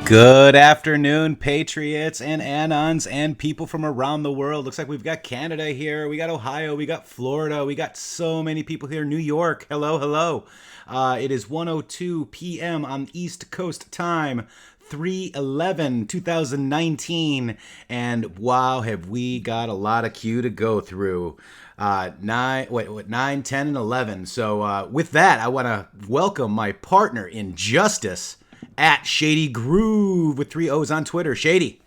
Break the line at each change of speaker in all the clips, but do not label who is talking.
Good afternoon, Patriots and Anons and people from around the world. Looks like we've got Canada here, we got Ohio, we got Florida, we got so many people here. New York, hello, hello. It is 1:02 p.m. on East Coast time, 3/11/2019, and wow, have we got a lot of Q to go through. 9, 10, and 11. So with that, I want to welcome my partner in justice at Shady Grooove with 3 O's on Twitter. Shady.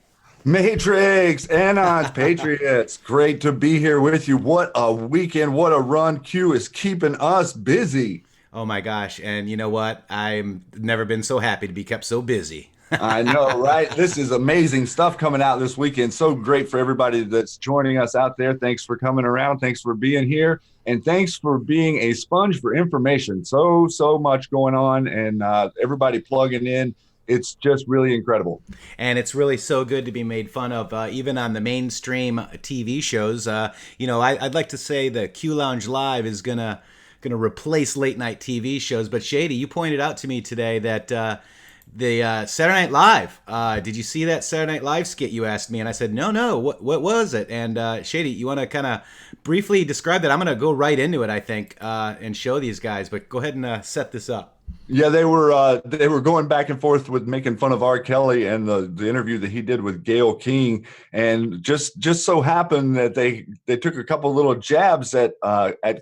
Matrixxx, Anons, Patriots. Great to be here with you. What a weekend. What a run. Q is keeping us busy.
Oh my gosh. And you know what? I've never been so happy to be kept so busy.
I know, right? This is amazing stuff coming out this weekend. So great for everybody that's joining us out there. Thanks for coming around. Thanks for being here. And thanks for being a sponge for information. So much going on, and everybody plugging in. It's just really incredible.
And it's really so good to be made fun of, even on the mainstream TV shows. I'd like to say the Q Lounge Live is gonna replace late night TV shows. But Shady, you pointed out to me today that the Saturday Night Live. Did you see that Saturday Night Live skit? You asked me, and I said no. What was it? And Shady, you want to kind of briefly describe that? I'm gonna go right into it, I think, and show these guys. But go ahead and set this up.
Yeah, they were going back and forth with making fun of R. Kelly and the interview that he did with Gayle King, and just so happened that they took a couple little jabs at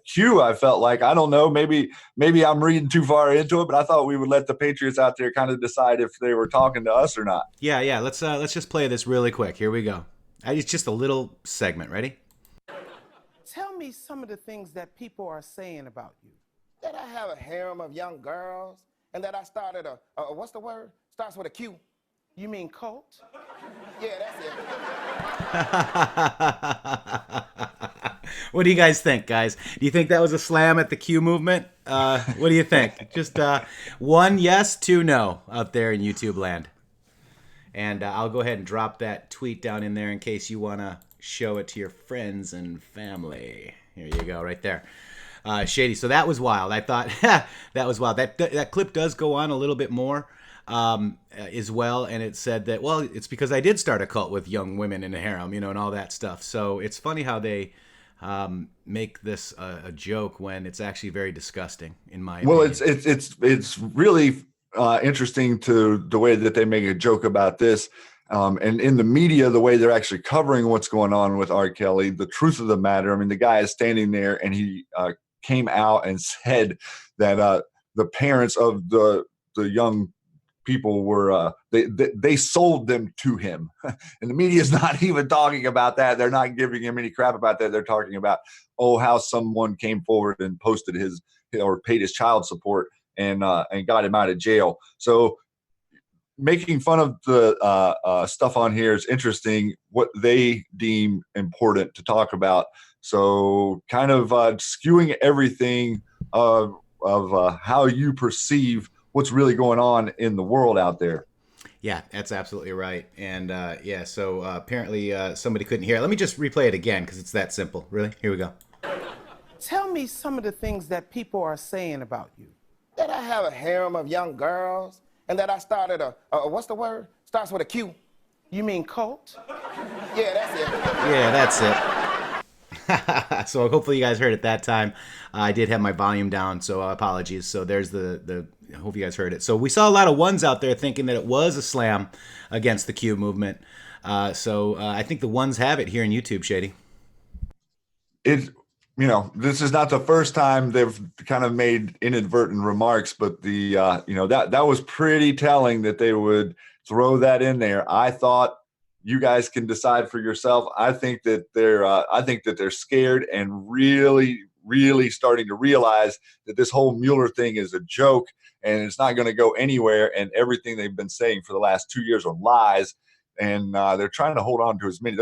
Q. I felt like, I don't know, maybe I'm reading too far into it, but I thought we would let the Patriots out there kind of decide if they were talking to us or not.
Yeah. Let's just play this really quick. Here we go. It's just a little segment. Ready?
Tell me some of the things that people are saying about you.
That I have a harem of young girls, and that I started a what's the word? Starts with a Q.
You mean cult?
Yeah, that's
it. What do you guys think, guys? Do you think that was a slam at the Q movement? What do you think? Just 1 yes, 2 no out there in YouTube land. And I'll go ahead and drop that tweet down in there in case you want to show it to your friends and family. Here you go, right there. Shady. So that was wild. I thought that was wild. That clip does go on a little bit more as well, and it said that, well, it's because I did start a cult with young women in a harem, and all that stuff. So it's funny how they make this a joke when it's actually very disgusting, in my opinion.
Well, it's really interesting to the way that they make a joke about this. And in the media, the way they're actually covering what's going on with R. Kelly, the truth of the matter, I mean, the guy is standing there and he came out and said that the parents of the young people were they sold them to him. And the media is not even talking about that. They're not giving him any crap about that. They're talking about, how someone came forward and posted his or paid his child support and got him out of jail. So making fun of the stuff on here is interesting, what they deem important to talk about. So kind of skewing everything of how you perceive what's really going on in the world out there.
Yeah, that's absolutely right. And so apparently somebody couldn't hear it. Let me just replay it again because it's that simple. Really? Here we go.
Tell me some of the things that people are saying about you.
That I have a harem of young girls, and that I started a what's the word? Starts with a Q.
You mean cult?
Yeah, that's it.
Yeah, that's it. So hopefully you guys heard it that time. I did have my volume down, so apologies. So there's the I hope you guys heard it. So we saw a lot of ones out there thinking that it was a slam against the Q movement. So I think the ones have it here in YouTube, Shady.
This is not the first time they've kind of made inadvertent remarks, but that was pretty telling that they would throw that in there. I thought, you guys can decide for yourself. I think that they're scared and really, really starting to realize that this whole Mueller thing is a joke and it's not going to go anywhere. And everything they've been saying for the last 2 years are lies. And they're trying to hold on to as many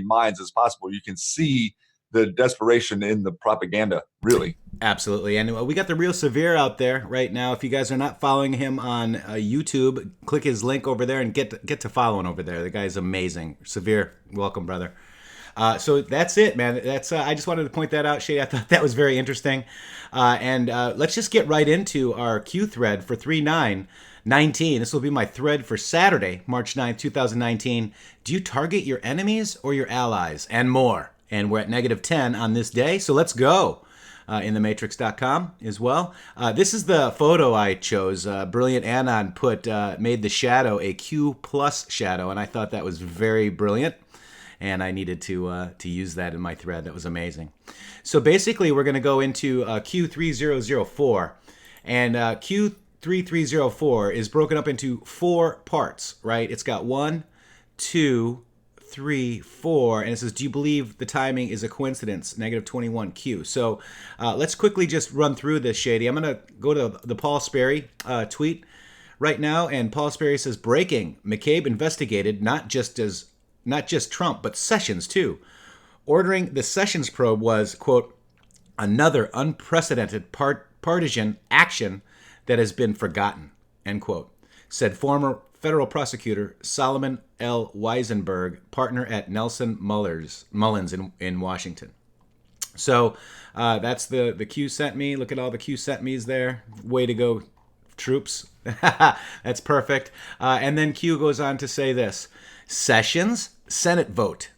minds as possible. You can see the desperation in the propaganda, really.
Absolutely. And we got the real Severe out there right now. If you guys are not following him on YouTube, click his link over there and get to following over there. The guy's amazing. Severe, welcome, brother. So that's it, man. I just wanted to point that out, Shay. I thought that was very interesting. And let's just get right into our Q thread for 3-9. 19. This will be my thread for Saturday, March 9th, 2019. Do you target your enemies or your allies? And more. And we're at -10 on this day, so let's go. intheMatrixxx.com as well. This is the photo I chose. Brilliant Anon made the shadow a Q plus shadow, and I thought that was very brilliant. And I needed to use that in my thread. That was amazing. So basically, we're going to go into Q3004. And Q3304 is broken up into 4 parts, right? It's got 1, 2, 3, 4. And it says, do you believe the timing is a coincidence? -21Q. So let's quickly just run through this, Shady. I'm going to go to the Paul Sperry tweet right now. And Paul Sperry says, breaking, McCabe investigated not just Trump, but Sessions too. Ordering the Sessions probe was, quote, another unprecedented partisan action that has been forgotten, end quote, said former federal prosecutor Solomon L. Weisenberg, partner at Nelson Mullins in Washington. So that's the Q sent me. Look at all the Q sent me's there. Way to go, troops. That's perfect. And then Q goes on to say this. Sessions, Senate vote,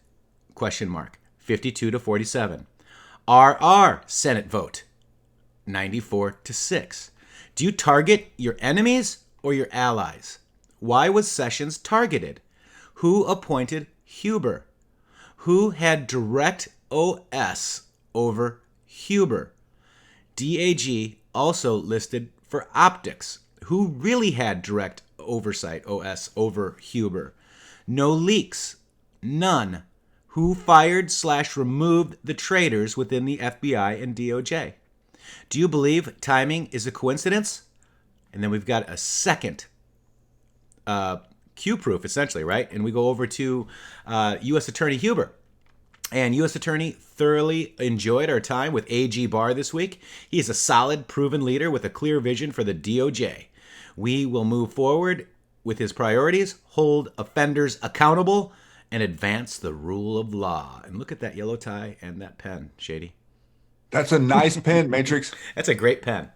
question mark, 52-47. RR, Senate vote, 94-6. Do you target your enemies or your allies? Why was Sessions targeted? Who appointed Huber? Who had direct OS over Huber? DAG also listed for optics. Who really had direct oversight OS over Huber? No leaks. None. Who fired/removed the traitors within the FBI and DOJ? Do you believe timing is a coincidence? And then we've got a second Q proof, essentially, right? And we go over to U.S. Attorney Huber. And U.S. Attorney thoroughly enjoyed our time with AG Barr this week. He is a solid, proven leader with a clear vision for the DOJ. We will move forward with his priorities, hold offenders accountable, and advance the rule of law. And look at that yellow tie and that pen, Shady.
That's a nice pen, Matrixx.
That's a great pen.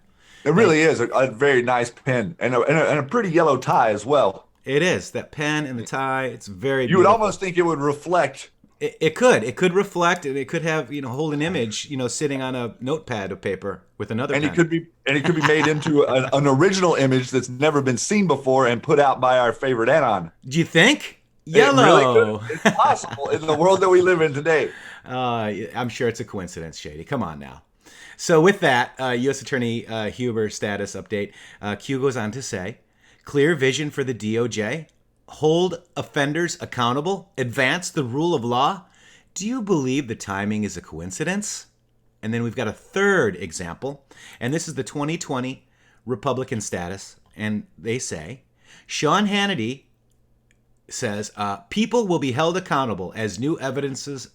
It really is a very nice pen and a pretty yellow tie as well.
It is. That pen and the tie, it's very
You would
beautiful.
almost think it would reflect.
It could reflect, and it could have, hold an image, sitting on a notepad of paper with another pen.
It could be made into an original image that's never been seen before and put out by our favorite Anon.
Do you think? Yellow.
It really could. It's possible in the world that we live in today.
I'm sure it's a coincidence, Shady. Come on now. So with that, U.S. Attorney Huber status update, Q goes on to say, clear vision for the DOJ, hold offenders accountable, advance the rule of law. Do you believe the timing is a coincidence? And then we've got a third example, and this is the 2020 Republican status, and they say, Sean Hannity says, people will be held accountable as new evidences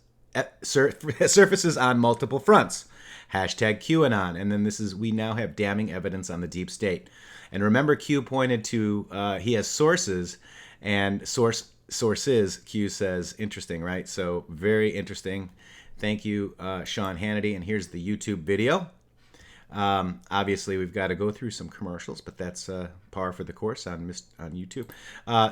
surfaces on multiple fronts. Hashtag QAnon. And then this is, we now have damning evidence on the deep state. And remember, Q pointed to, he has sources, and sources, Q says, interesting, right? So very interesting. Thank you, Sean Hannity. And here's the YouTube video. Obviously, we've got to go through some commercials, but that's par for the course on YouTube.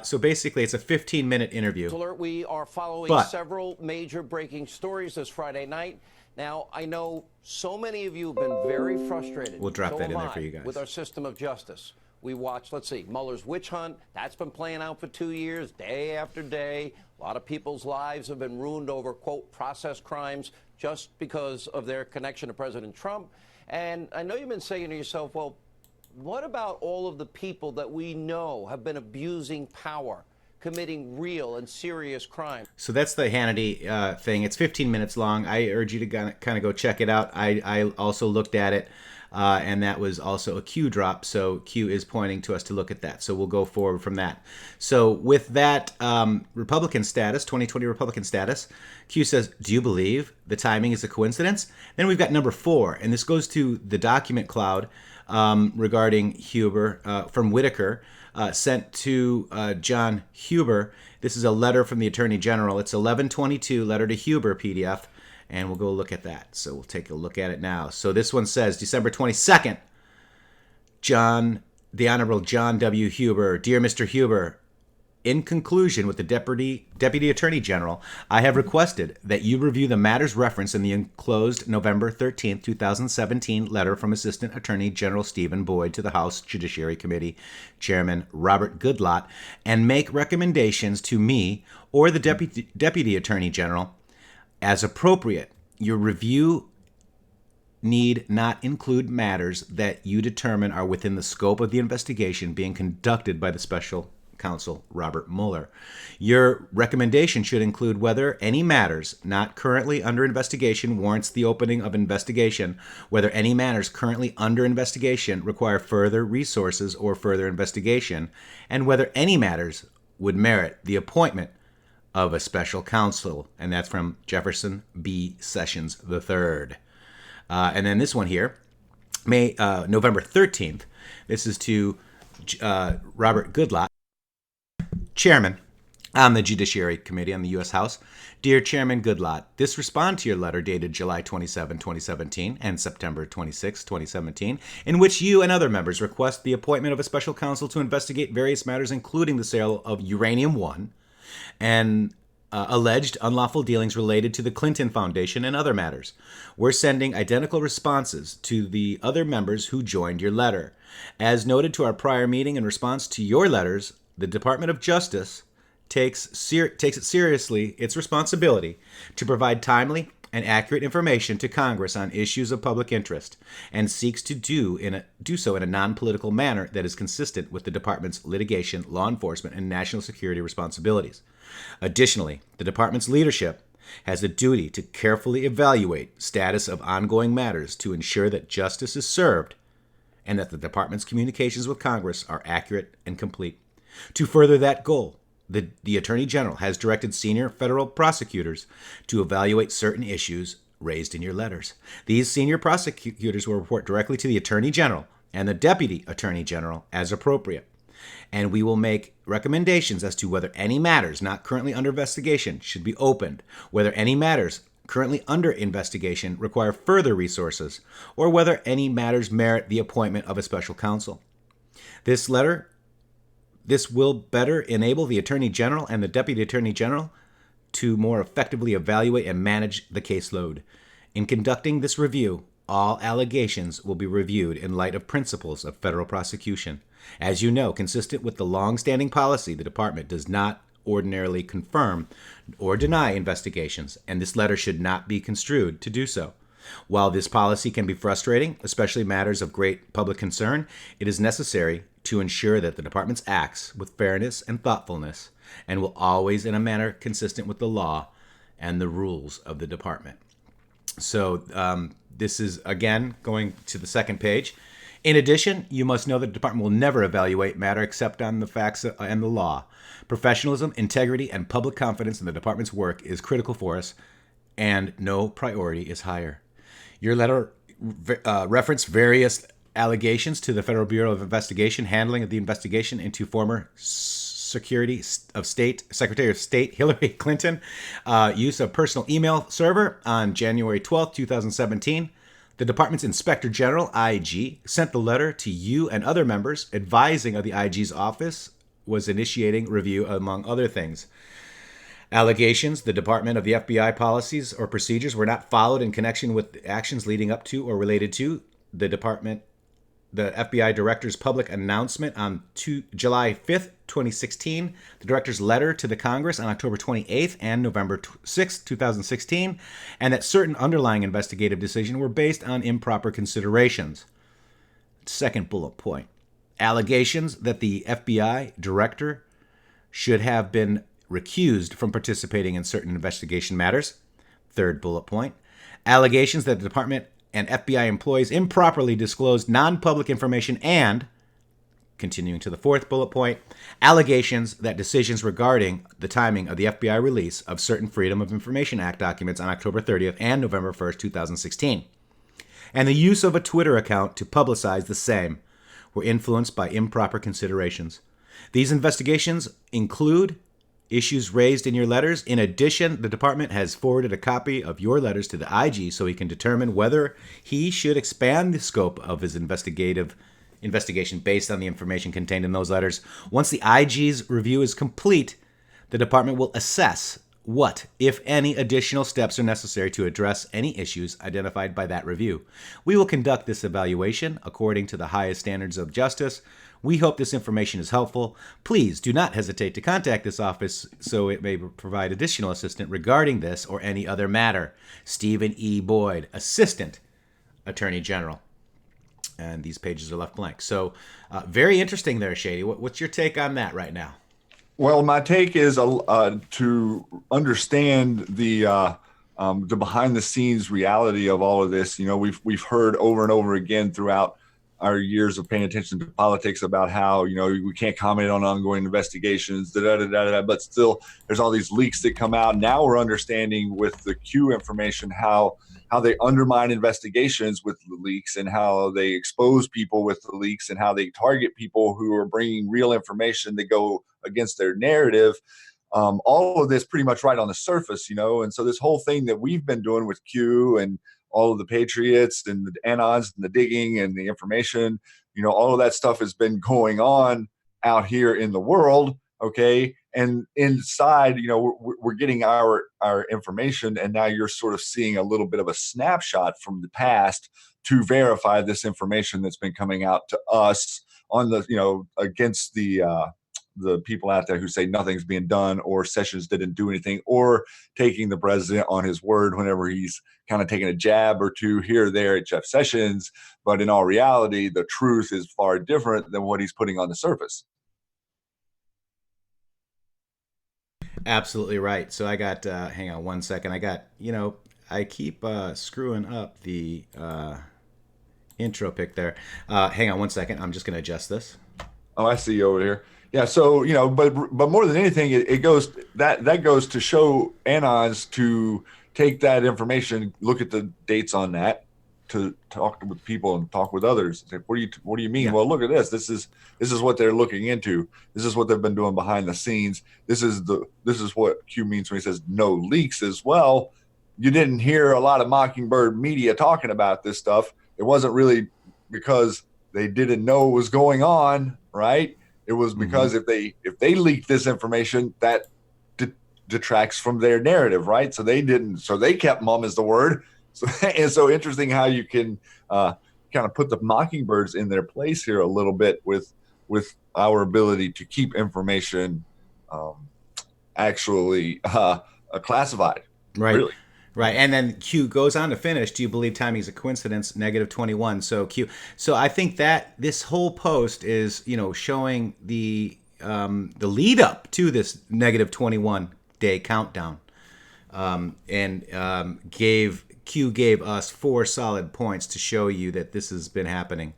So basically, it's a 15-minute interview.
Alert, we are following several major breaking stories this Friday night. Now, I know so many of you have been very frustrated.
We'll drop that in there for you guys.
With our system of justice. We watched, let's see, Mueller's witch hunt. That's been playing out for 2 years, day after day. A lot of people's lives have been ruined over, quote, process crimes just because of their connection to President Trump. And I know you've been saying to yourself, well, what about all of the people that we know have been abusing power, committing real and serious crime?
So that's the Hannity thing. It's 15 minutes long. I urge you to kind of go check it out. I also looked at it, and that was also a Q drop. So Q is pointing to us to look at that. So we'll go forward from that. So with that Republican status, 2020 Republican status, Q says, do you believe the timing is a coincidence? Then we've got number 4, and this goes to the document cloud regarding Huber from Whitaker. Sent to John Huber. This is a letter from the Attorney General. It's 1122 letter to Huber PDF, and we'll go look at that. So we'll take a look at it now. So this one says, December 22nd, John the Honorable John W. Huber. Dear Mr. Huber, in conclusion with the Deputy Attorney General, I have requested that you review the matters referenced in the enclosed November 13, 2017 letter from Assistant Attorney General Stephen Boyd to the House Judiciary Committee Chairman Robert Goodlatte and make recommendations to me or the Deputy Attorney General as appropriate. Your review need not include matters that you determine are within the scope of the investigation being conducted by the Special Counsel Robert Mueller. Your recommendation should include whether any matters not currently under investigation warrants the opening of investigation, whether any matters currently under investigation require further resources or further investigation, and whether any matters would merit the appointment of a special counsel. And that's from Jefferson B. Sessions III. And then this one here, November 13th. This is to Robert Goodlatte, Chairman on the Judiciary Committee on the U.S. House. Dear Chairman Goodlatte, this responds to your letter dated July 27, 2017 and September 26, 2017, in which you and other members request the appointment of a special counsel to investigate various matters, including the sale of Uranium-1 and alleged unlawful dealings related to the Clinton Foundation and other matters. We're sending identical responses to the other members who joined your letter. As noted to our prior meeting in response to your letters, the Department of Justice takes it seriously its responsibility to provide timely and accurate information to Congress on issues of public interest and seeks to do so in a non-political manner that is consistent with the department's litigation, law enforcement, and national security responsibilities. Additionally, the department's leadership has a duty to carefully evaluate status of ongoing matters to ensure that justice is served and that the department's communications with Congress are accurate and complete. To further that goal, the Attorney General has directed senior federal prosecutors to evaluate certain issues raised in your letters. These senior prosecutors will report directly to the Attorney General and the Deputy Attorney General as appropriate. And we will make recommendations as to whether any matters not currently under investigation should be opened, whether any matters currently under investigation require further resources, or whether any matters merit the appointment of a special counsel. This will better enable the Attorney General and the Deputy Attorney General to more effectively evaluate and manage the caseload. In conducting this review, all allegations will be reviewed in light of principles of federal prosecution. As you know, consistent with the long-standing policy, the Department does not ordinarily confirm or deny investigations, and this letter should not be construed to do so. While this policy can be frustrating, especially matters of great public concern, it is necessary to ensure that the Department acts with fairness and thoughtfulness and will always in a manner consistent with the law and the rules of the Department. So this is, again, going to the second page. In addition, you must know that the Department will never evaluate matter except on the facts and the law. Professionalism, integrity, and public confidence in the Department's work is critical for us, and no priority is higher. Your letter referenced various allegations to the Federal Bureau of Investigation handling of the investigation into former Secretary of State Hillary Clinton, use of personal email server on January 12, 2017. The Department's Inspector General, IG, sent the letter to you and other members advising of the IG's office was initiating review, among other things. Allegations the Department of the FBI policies or procedures were not followed in connection with actions leading up to or related to the FBI Director's public announcement on July 5th, 2016, the Director's letter to the Congress on October 28th and November 6th, 2016, and that certain underlying investigative decisions were based on improper considerations. Second bullet point. Allegations that the FBI Director should have been recused from participating in certain investigation matters. Third bullet point. Allegations that the Department and FBI employees improperly disclosed non-public information, and, continuing to the fourth bullet point, allegations that decisions regarding the timing of the FBI release of certain Freedom of Information Act documents on October 30th and November 1st, 2016, and the use of a Twitter account to publicize the same were influenced by improper considerations. These investigations include issues raised in your letters. In addition, the Department has forwarded a copy of your letters to the IG so he can determine whether he should expand the scope of his investigative investigation based on the information contained in those letters. Once the IG's review is complete, the department will assess what, if any, additional steps are necessary to address any issues identified by that review. We will conduct this evaluation according to the highest standards of justice. We hope this information is helpful. Please do not hesitate to contact this office so it may provide additional assistance regarding this or any other matter. Stephen E. Boyd, Assistant Attorney General. And these pages are left blank. So very interesting there, Shady. What's your take on that right now?
Well, my take is to understand the behind the scenes reality of all of this. You know, we've heard over and over again throughout our years of paying attention to politics about how, you know, we can't comment on ongoing investigations, but still there's all these leaks that come out. Now we're understanding with the Q information how they undermine investigations with the leaks, and how they expose people with the leaks, and how they target people who are bringing real information that go against their narrative. All of this pretty much right on the surface, you know. And so this whole thing that we've been doing with Q and all of the Patriots and the anons and the digging and the information, you know, all of that stuff has been going on out here in the world. Okay. And inside, you know, we're getting our information, and now you're sort of seeing a little bit of a snapshot from the past to verify this information that's been coming out to us on the, you know, against the people out there who say nothing's being done, or Sessions didn't do anything, or taking the president on his word whenever he's kind of taking a jab or two here or there at Jeff Sessions. But in all reality, the truth is far different than what he's putting on the surface.
Absolutely right. So I got, hang on one second. I got, you know, I keep screwing up the intro pic there. Hang on one second. I'm just going to adjust this.
Oh, I see you over here. Yeah. So, you know, but more than anything, it goes, that goes to show anons to take that information, look at the dates on that, to talk with people and talk with others. Say, what do you mean? Yeah. Well, look at this. This is what they're looking into. This is what they've been doing behind the scenes. This is what Q means when he says no leaks as well. You didn't hear a lot of Mockingbird media talking about this stuff. It wasn't really because they didn't know what was going on, right? It was because if they leaked this information, that detracts from their narrative, right? So they didn't. So they kept mum as the word. So, and so interesting how you can kind of put the Mockingbirds in their place here a little bit with our ability to keep information actually classified.
Right.
Really.
Right. And then Q goes on to finish, do you believe timing is a coincidence? -21. So Q. So I think that this whole post is, you know, showing the lead up to this -21 day countdown, and Q gave us 4 solid points to show you that this has been happening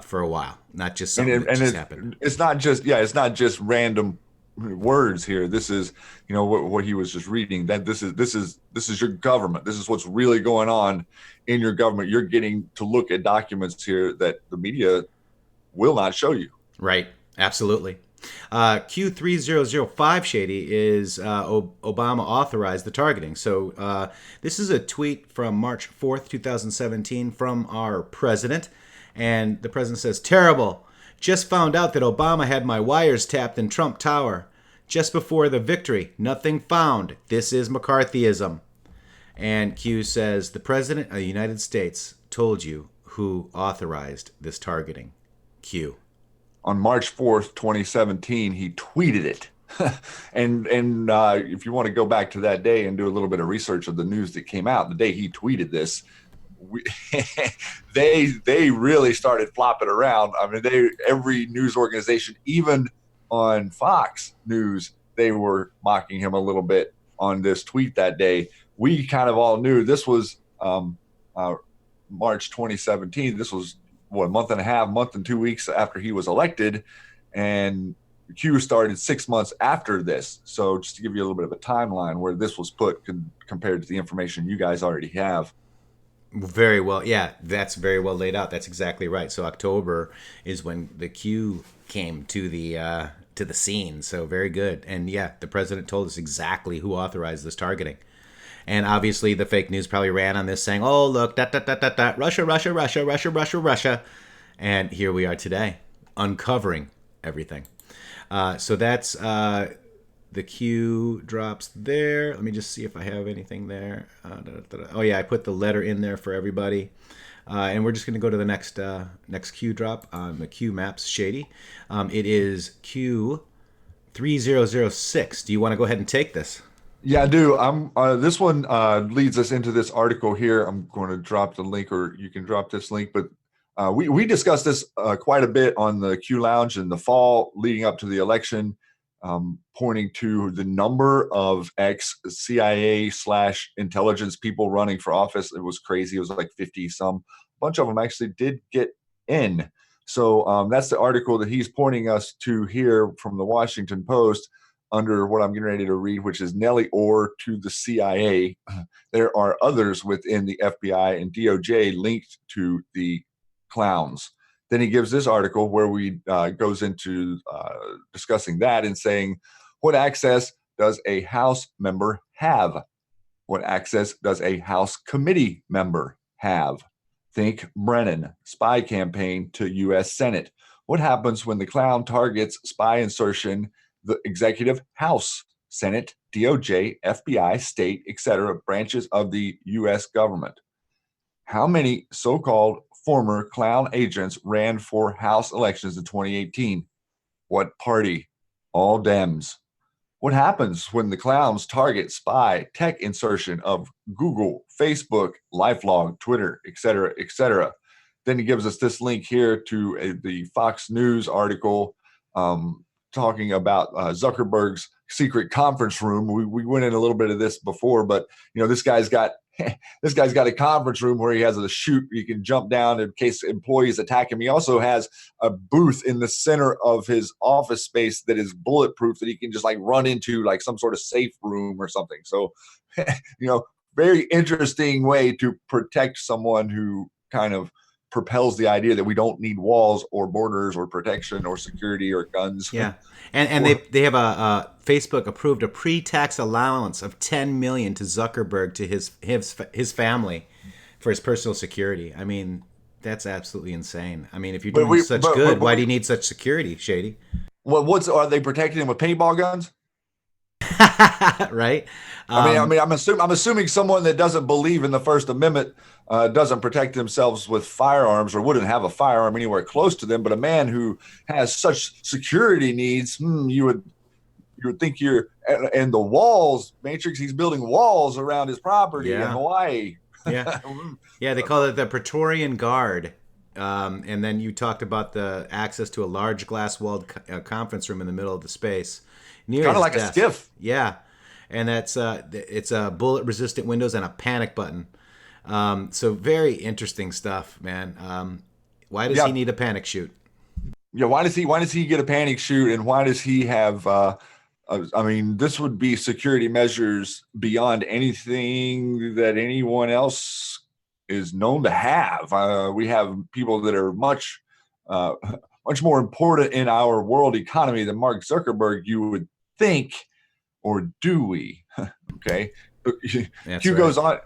for a while, not just something that just happened.
It's not just random words here. This is, you know, what he was just reading, that this is your government. This is what's really going on in your government. You're getting to look at documents here that the media will not show you.
Right. Absolutely. Q3005 Shady is Obama authorized the targeting. So this is a tweet from March 4th, 2017 from our president. And the president says, "Terrible. Just found out that Obama had my wires tapped in Trump Tower. Just before the victory. Nothing found. This is McCarthyism." And Q says, "The President of the United States told you who authorized this targeting." Q.
On March 4th, 2017, he tweeted it. and if you want to go back to that day and do a little bit of research of the news that came out, the day he tweeted this, they really started flopping around. I mean, every news organization, even on Fox News, they were mocking him a little bit on this tweet that day. We kind of all knew this was March 2017. This was a month and 2 weeks after he was elected, and Q started 6 months after this. So just to give you a little bit of a timeline where this was put compared to the information you guys already have.
Very well. Yeah, that's very well laid out. That's exactly right. So October is when the Q came to the scene. So very good. And yeah, the president told us exactly who authorized this targeting. And obviously the fake news probably ran on this saying, "Oh, look, Russia, Russia, Russia, Russia, Russia, Russia." And here we are today, uncovering everything. So that's the Q drops there. Let me just see if I have anything there. Oh yeah, I put the letter in there for everybody. And we're just going to go to the next Q drop on the Q Maps Shady. It is Q3006. Do you want to go ahead and take this?
Yeah, I do. This one leads us into this article here. I'm going to drop the link, or you can drop this link. But we discussed this quite a bit on the Q Lounge in the fall leading up to the election, pointing to the number of ex-CIA/intelligence people running for office. It was crazy. It was like 50 some. A bunch of them actually did get in. So that's the article that he's pointing us to here from the Washington Post under what I'm getting ready to read, which is Nellie Orr to the CIA. There are others within the FBI and DOJ linked to the clowns. Then he gives this article where we goes into discussing that and saying, what access does a House member have? What access does a House committee member have? Think Brennan, spy campaign to U.S. Senate. What happens when the clown targets spy insertion, the executive, House, Senate, DOJ, FBI, state, etc., branches of the U.S. government? How many so-called former clown agents ran for House elections in 2018? What party? All Dems. What happens when the clowns target spy tech insertion of Google, Facebook, LifeLog, Twitter, etc., etc.? Then he gives us this link here to the Fox News article talking about Zuckerberg's secret conference room. We went in a little bit of this before, but this guy's got a conference room where he has a chute you can jump down in case employees attack him. He also has a booth in the center of his office space that is bulletproof that he can just like run into, like some sort of safe room or something. So, very interesting way to protect someone who kind of propels the idea that we don't need walls or borders or protection or security or guns.
Yeah, and they have a Facebook approved a pre-tax allowance of $10 million to Zuckerberg to his family for his personal security. I mean, that's absolutely insane. I mean, if you're doing such good, why do you need such security, Shady?
Well, are they protecting him with paintball guns?
Right.
I'm assuming someone that doesn't believe in the First Amendment doesn't protect themselves with firearms or wouldn't have a firearm anywhere close to them. But a man who has such security needs, you would think and the walls, Matrixxx, he's building walls around his property in Hawaii.
Yeah. They call it the Praetorian Guard. And then you talked about the access to a large glass-walled conference room in the middle of the space. Kind
of like a skiff.
Yeah. And that's it's a bullet-resistant windows and a panic button. So very interesting stuff, man. Why does he need a panic chute?
Yeah, why does he get a panic chute, and why does he have this would be security measures beyond anything that anyone else is known to have. We have people that are much more important in our world economy than Mark Zuckerberg, you would think, or do we? Okay. Q goes on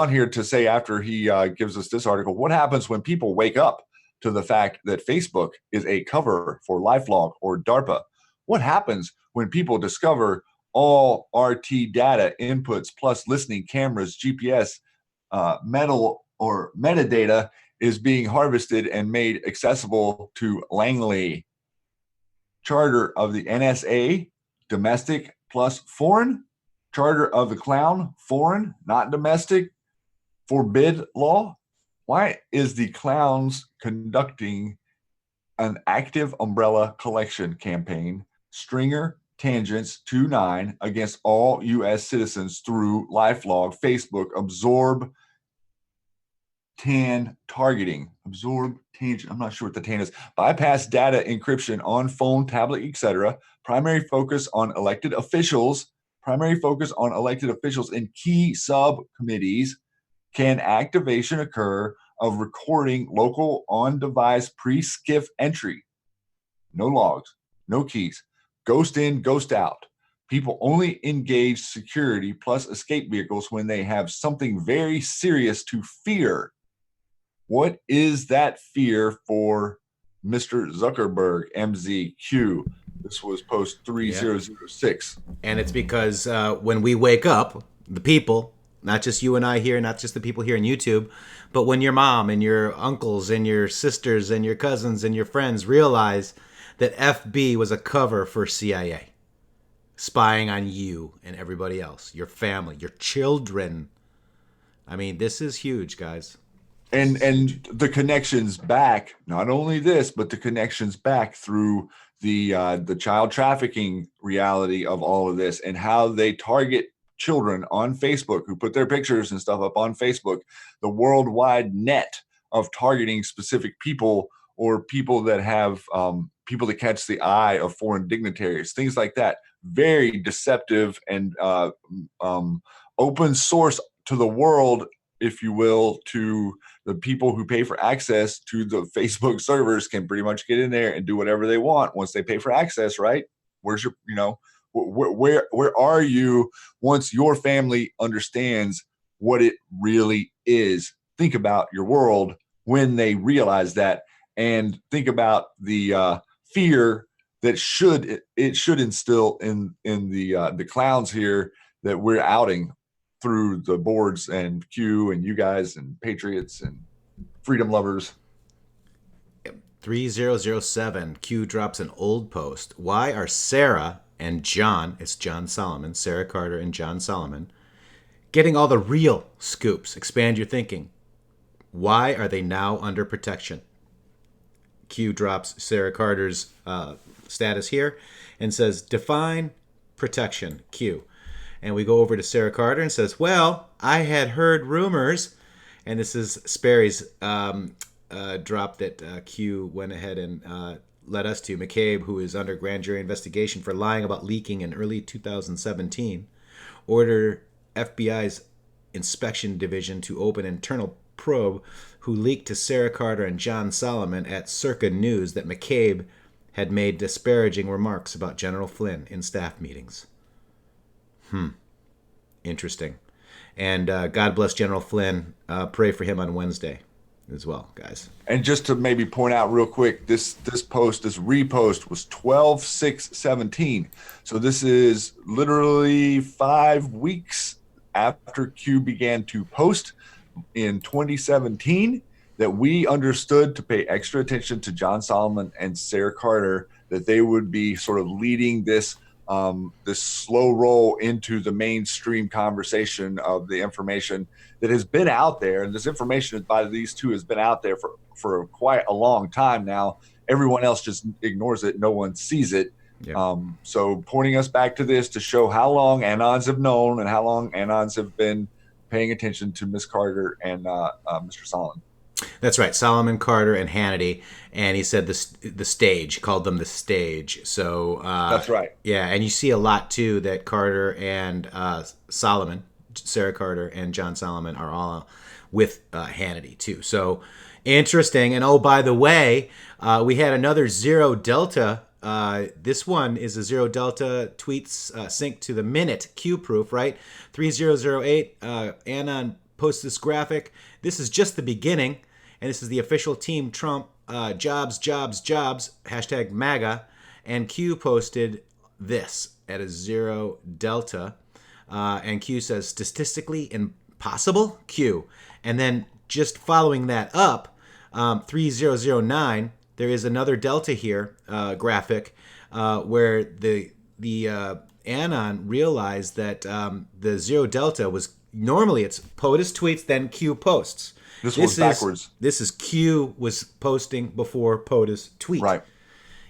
here to say, after he gives us this article, what happens when people wake up to the fact that Facebook is a cover for LifeLog or DARPA? What happens when people discover all RT data inputs plus listening cameras, GPS, metadata is being harvested and made accessible to Langley, charter of the NSA, domestic plus foreign, charter of the clown, foreign, not domestic, forbid law? Why is the clowns conducting an active umbrella collection campaign, Stringer Tangents 29, against all U.S. citizens through LifeLog, Facebook, Absorb TAN targeting? Absorb tangent, I'm not sure what the TAN is. Bypass data encryption on phone, tablet, etc. Primary focus on elected officials in key subcommittees. Can activation occur of recording local on-device pre-skiff entry? No logs, no keys. Ghost in, ghost out. People only engage security plus escape vehicles when they have something very serious to fear. What is that fear for Mr. Zuckerberg, MZQ? This was post 3006.
And it's because when we wake up, the people, not just you and I here, not just the people here on YouTube, but when your mom and your uncles and your sisters and your cousins and your friends realize that FB was a cover for CIA, spying on you and everybody else, your family, your children. I mean, this is huge, guys.
And the connections back, not only this, but the connections back through the child trafficking reality of all of this, and how they target children on Facebook who put their pictures and stuff up on Facebook, the worldwide net of targeting specific people, or people that have people that catch the eye of foreign dignitaries, things like that. Very deceptive and open source to the world, if you will, to the people who pay for access to the Facebook servers can pretty much get in there and do whatever they want once they pay for access, right? Where's your, where are you once your family understands what it really is? Think about your world when they realize that, and think about the fear that should instill in the clowns here that we're outing through the boards and Q and you guys and Patriots and freedom lovers.
3007, Q drops an old post. Why are Sarah and John, it's John Solomon, Sarah Carter and John Solomon, getting all the real scoops? Expand your thinking. Why are they now under protection? Q drops Sarah Carter's status here and says, define protection, Q. And we go over to Sarah Carter and says, well, I had heard rumors, and this is Sperry's drop that Q went ahead and led us to. McCabe, who is under grand jury investigation for lying about leaking in early 2017, ordered FBI's inspection division to open internal probe who leaked to Sarah Carter and John Solomon at Circa News that McCabe had made disparaging remarks about General Flynn in staff meetings. Interesting. And God bless General Flynn. Pray for him on Wednesday as well, guys.
And just to maybe point out real quick, this repost was 12/6/17. So this is literally 5 weeks after Q began to post in 2017 that we understood to pay extra attention to John Solomon and Sarah Carter, that they would be sort of leading this slow roll into the mainstream conversation of the information that has been out there. And this information by these two has been out there for quite a long time now. Everyone else just ignores it. No one sees it. Yeah. So pointing us back to this to show how long Anons have known and how long Anons have been paying attention to Miss Carter and Mr. Solomon.
That's right, Solomon, Carter, and Hannity, and he said the stage, called them the stage. So
that's right.
Yeah, and you see a lot too that Carter and Solomon, Sarah Carter and John Solomon are all with Hannity too. So interesting. And oh, by the way, we had another Zero Delta. This one is a Zero Delta tweets synced to the minute Q proof, right? 3008. Anon posts this graphic. This is just the beginning, and this is the official Team Trump jobs, hashtag MAGA, and Q posted this at a Zero Delta, and Q says, statistically impossible, Q. And then just following that up, 3009, there is another Delta here, graphic, where the Anon realized that the Zero Delta was, normally it's POTUS tweets, then Q posts.
This one's backwards.
This is Q was posting before POTUS tweet.
Right.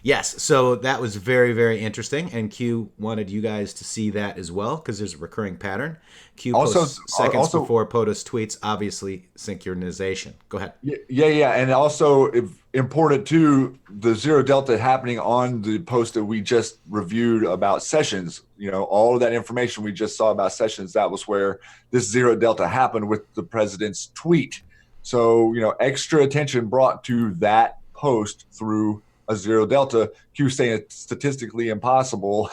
Yes, so that was very, very interesting, and Q wanted you guys to see that as well, because there's a recurring pattern. Q posts seconds before POTUS tweets, obviously synchronization. Go ahead.
Yeah, and also important too, the Zero Delta happening on the post that we just reviewed about Sessions. You know, all of that information we just saw about Sessions, that was where this Zero Delta happened with the president's tweet. So, you know, extra attention brought to that post through a Zero Delta. Q saying it's statistically impossible.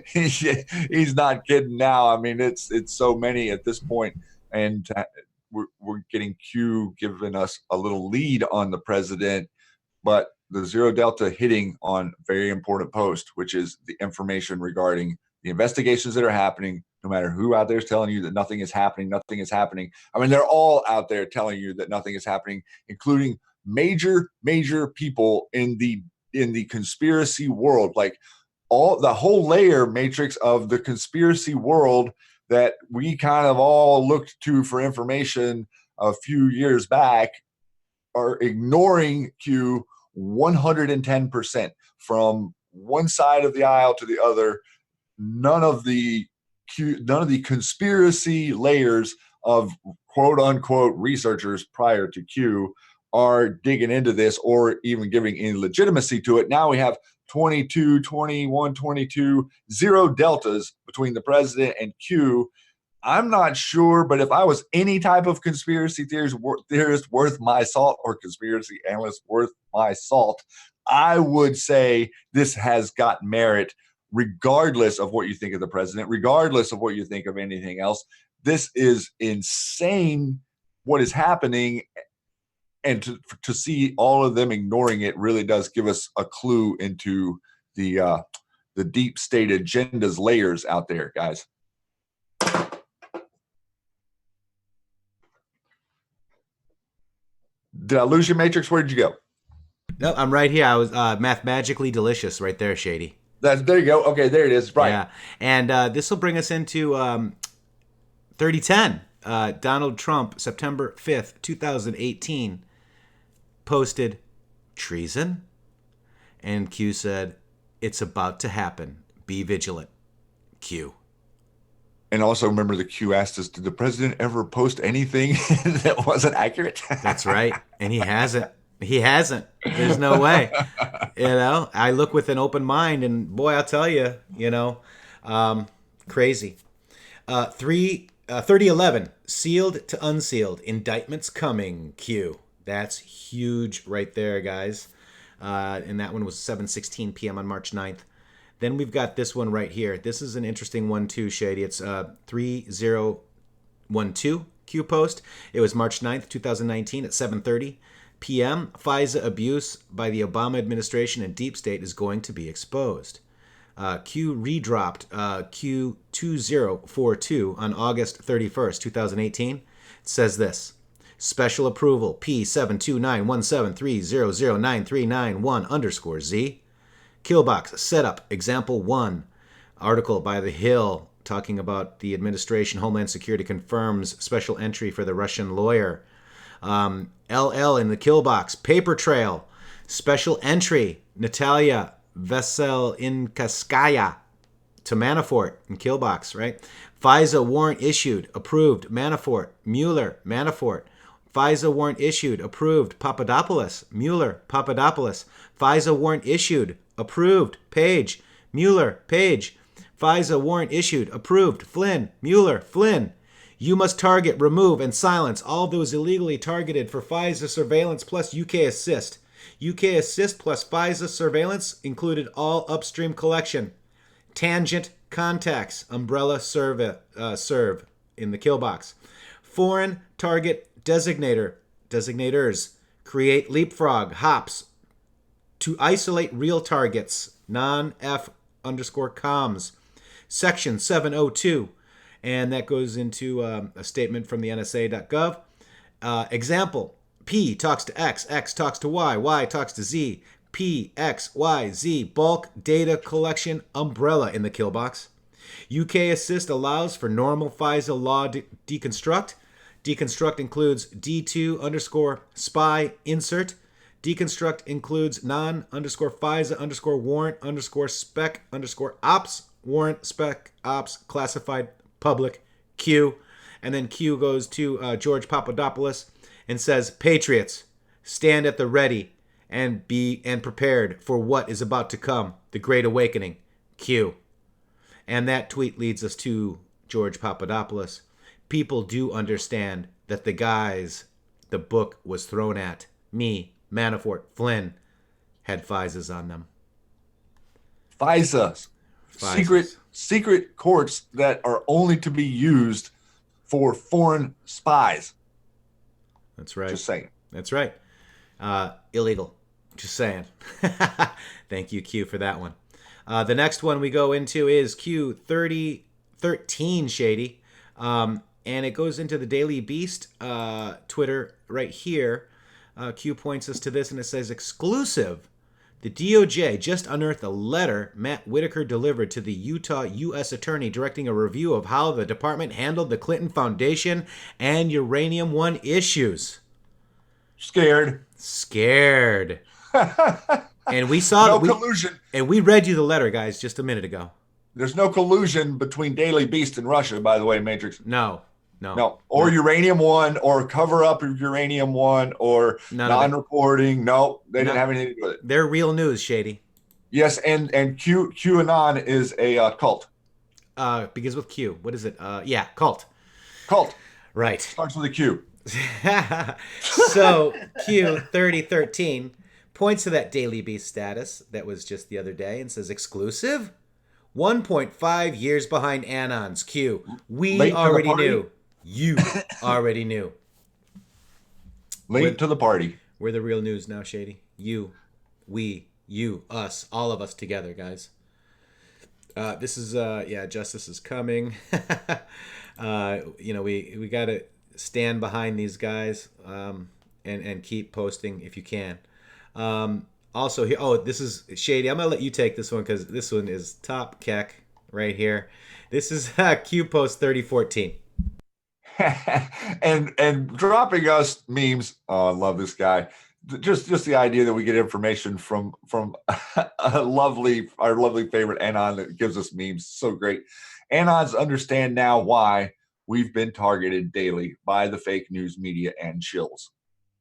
He's not kidding now. I mean, it's so many at this point. And we're getting Q giving us a little lead on the president, but the Zero Delta hitting on a very important post, which is the information regarding the investigations that are happening. No matter who out there is telling you that nothing is happening, nothing is happening. I mean, they're all out there telling you that nothing is happening, including major people in the conspiracy world, like the whole layer Matrixxx of the conspiracy world that we kind of all looked to for information a few years back are ignoring Q 110% from one side of the aisle to the other. None of the conspiracy layers of quote unquote researchers prior to Q are digging into this or even giving any legitimacy to it. Now we have 22, 21, 22 zero deltas between the president and Q. I'm not sure, but if I was any type of conspiracy theorist worth my salt, or conspiracy analyst worth my salt, I would say this has got merit, regardless of what you think of the president, regardless of what you think of anything else. This is insane what is happening. And to see all of them ignoring it really does give us a clue into the deep state agendas layers out there, guys. Did I lose you, Matrixxx? Where did you go?
No, I'm right here. I was mathematically delicious right there, Shady.
There you go. Okay, there it is. Right.
Yeah, and this will bring us into 3010. Donald Trump, September 5th, 2018, posted treason, and Q said, "It's about to happen. Be vigilant." Q.
And also remember, the Q asked us, did the president ever post anything that wasn't accurate?
That's right. And he hasn't. He hasn't. There's no way. I look with an open mind, and boy, I'll tell you, crazy. 3011, sealed to unsealed, indictments coming, Q. That's huge right there, guys. And that one was 7:16 p.m. on March 9th. Then we've got this one right here. This is an interesting one too, Shady. It's 3012 Q post. It was March 9th, 2019 at 7:30 p.m. FISA abuse by the Obama administration and deep state is going to be exposed. Q redropped Q2042 on August 31st, 2018. It says this: special approval P7291730093991_Z. Killbox setup example 1. Article by The Hill talking about the administration. Homeland Security confirms special entry for the Russian lawyer. LL in the Killbox. Paper trail. Special entry. Natalia Veselinskaya to Manafort in Killbox, right? FISA warrant issued. Approved. Manafort. Mueller. Manafort. FISA warrant issued. Approved. Papadopoulos. Mueller. Papadopoulos. FISA warrant issued. Approved. Page. Mueller. Page. FISA warrant issued. Approved. Flynn. Mueller. Flynn. You must target, remove, and silence all those illegally targeted for FISA surveillance plus UK assist. UK assist plus FISA surveillance included all upstream collection. Tangent contacts. Umbrella serve in the Killbox. Foreign target designators. Create leapfrog hops to isolate real targets, non-F_comms. Section 702, and that goes into a statement from the NSA.gov. Example, P talks to X, X talks to Y, Y talks to Z, P, X, Y, Z, bulk data collection umbrella in the Killbox. UK assist allows for normal FISA law deconstruct. Deconstruct includes D2_spy insert. Deconstruct includes non_FISA_warrant_spec_ops, warrant spec ops classified public Q. And then Q goes to George Papadopoulos and says, Patriots, stand at the ready and be prepared for what is about to come, the Great Awakening, Q. And that tweet leads us to George Papadopoulos. People do understand that the guys the book was thrown at, me, Manafort, Flynn, had FISAs on them.
FISAs. Secret courts that are only to be used for foreign spies.
That's right.
Just saying.
That's right. Illegal. Just saying. Thank you, Q, for that one. The next one we go into is Q3013 Shady. And it goes into the Daily Beast Twitter right here. Q points us to this, and it says, exclusive. The DOJ just unearthed a letter Matt Whitaker delivered to the Utah U.S. Attorney directing a review of how the department handled the Clinton Foundation and Uranium One issues.
Scared.
And we saw
no collusion.
And we read you the letter, guys, just a minute ago.
There's no collusion between Daily Beast and Russia, by the way, Matrixx.
No.
Or Uranium One, or cover up of Uranium One, or non-reporting. No, they didn't have anything to do with it.
They're real news, Shady.
Yes, and QAnon is a cult.
Begins with Q. What is it? Yeah, cult.
Cult.
Right.
Starts with a Q.
So Q3013 points to that Daily Beast status that was just the other day and says, exclusive? 1.5 years behind Anon's. Q. We already knew. You already knew.
Late to the party.
We're the real news now, Shady. You, we, you, us, all of us together, guys. This is, justice is coming. We got to stand behind these guys and keep posting if you can. Also, this is Shady. I'm going to let you take this one because this one is top keck right here. This is Q Post 3014.
and dropping us memes. Oh, I love this guy. Just the idea that we get information from our lovely favorite Anon that gives us memes. So great. Anons understand now why we've been targeted daily by the fake news media and shills.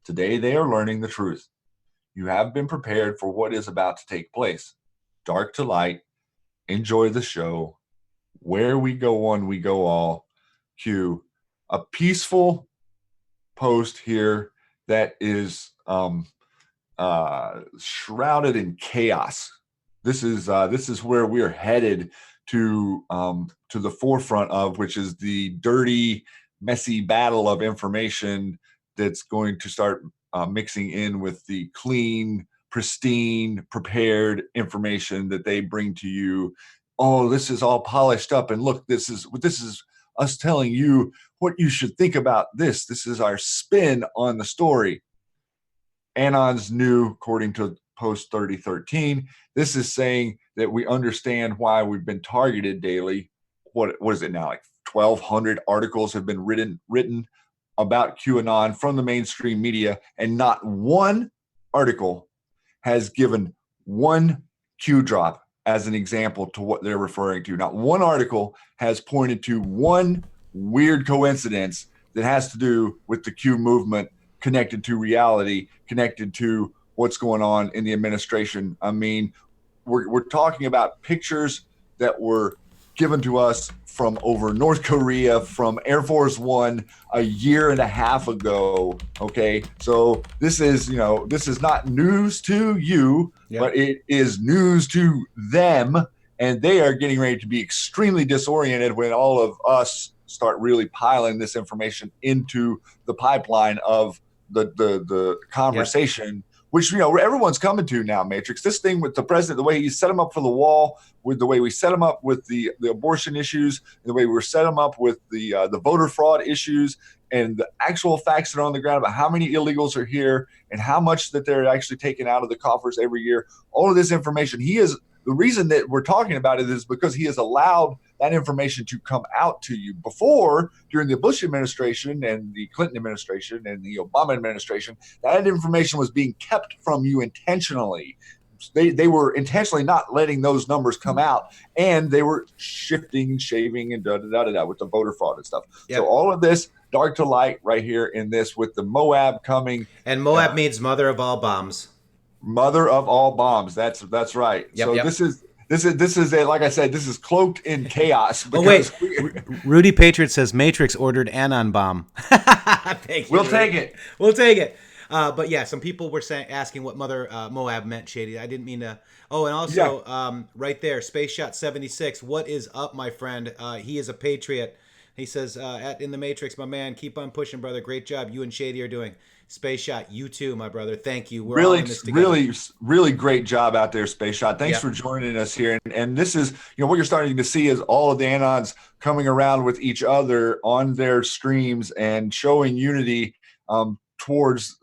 Today they are learning the truth. You have been prepared for what is about to take place. Dark to light. Enjoy the show. Where we go one, we go all. Q. A peaceful post here that is shrouded in chaos. This is where we are headed to the forefront of, which is the dirty, messy battle of information that's going to start mixing in with the clean, pristine, prepared information that they bring to you. Oh, this is all polished up, and look, this is us telling you what you should think about this. This is our spin on the story. Anon's new, according to Post 3013. This is saying that we understand why we've been targeted daily. What is it now? Like 1,200 articles have been written about QAnon from the mainstream media, and not one article has given one Q drop as an example to what they're referring to. Not one article has pointed to one weird coincidence that has to do with the Q movement, connected to reality, connected to what's going on in the administration. I mean, we're talking about pictures that were given to us from over North Korea, from Air Force One a year and a half ago. Okay, so this is not news to you, but it is news to them, and they are getting ready to be extremely disoriented when all of us start really piling this information into the pipeline of the conversation. Which, everyone's coming to now, Matrixxx. This thing with the president, the way he set him up for the wall, with the way we set him up with the abortion issues, the way we set him up with the voter fraud issues, and the actual facts that are on the ground about how many illegals are here and how much that they're actually taking out of the coffers every year. All of this information, the reason that we're talking about it is because he has allowed that information to come out to you. Before, during the Bush administration and the Clinton administration and the Obama administration, that information was being kept from you intentionally. They were intentionally not letting those numbers come out, and they were shifting and shaving and da-da-da-da-da with the voter fraud and stuff. Yep. So all of this, dark to light right here in this, with the Moab coming.
And Moab means mother of all bombs.
Mother of all bombs. That's right.
Yep,
so this is like I said, this is cloaked in chaos.
Oh wait, Rudy Patriot says Matrixxx ordered Anon bomb. Thank you,
we'll take it.
We'll take it. But yeah, some people were asking what Mother Moab meant, Shady. I didn't mean to. Oh, and also right there, Space Shot 76. What is up, my friend? He is a Patriot. He says, at intheMatrixxx, my man, keep on pushing, brother. Great job. You and Shady are doing. Space Shot, you too, my brother. Thank you. We're all in this together.
Really great job out there, Space Shot. Thanks for joining us here. And this is, what you're starting to see is all of the Anons coming around with each other on their streams and showing unity towards,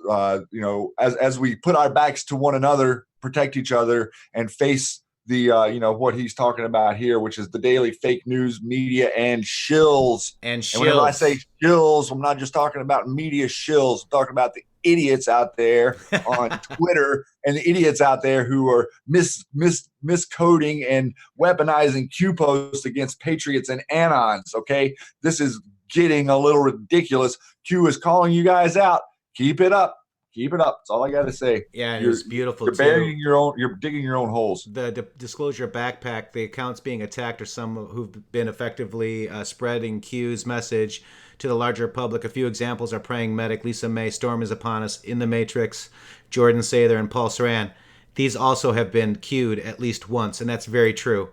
as we put our backs to one another, protect each other, and face the what he's talking about here, which is the daily fake news media and shills. And whenever I say shills, I'm not just talking about media shills. I'm talking about the idiots out there on Twitter and the idiots out there who are miscoding and weaponizing Q posts against Patriots and Anons. Okay, this is getting a little ridiculous. Q is calling you guys out. Keep it up. Keep it up. That's all I got to say.
Yeah, it's beautiful.
You're burying your own. You're digging your own holes.
The disclosure backpack. The accounts being attacked are some who've been effectively spreading Q's message to the larger public. A few examples are Praying Medic, Lisa May, Storm is Upon Us, intheMatrixxx, Jordan Sather, and Paul Saran. These also have been Q'd at least once, and that's very true.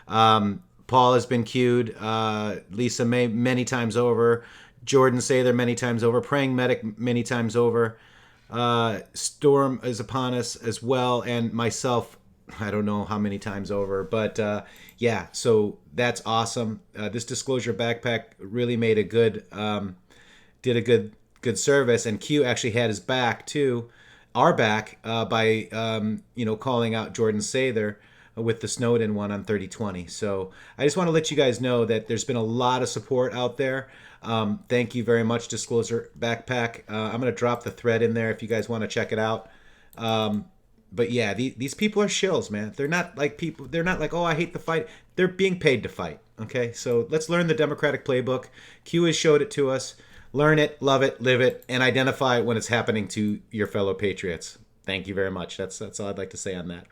Paul has been Q'd. Lisa May many times over. Jordan Sather many times over. Praying Medic many times over. Storm is Upon Us as well, and myself, I don't know how many times over, but yeah, so that's awesome. This disclosure backpack really made a good, did a good service, and Q actually had his back too, our back, by calling out Jordan Sather with the Snowden one on 3020. So I just want to let you guys know that there's been a lot of support out there. Thank you very much, Disclosure Backpack. I'm going to drop the thread in there if you guys want to check it out. But yeah, these people are shills, man. They're not like people. They're not like, oh, I hate the fight. They're being paid to fight. Okay, so let's learn the Democratic playbook. Q has showed it to us. Learn it, love it, live it, and identify it when it's happening to your fellow patriots. Thank you very much. That's all I'd like to say on that.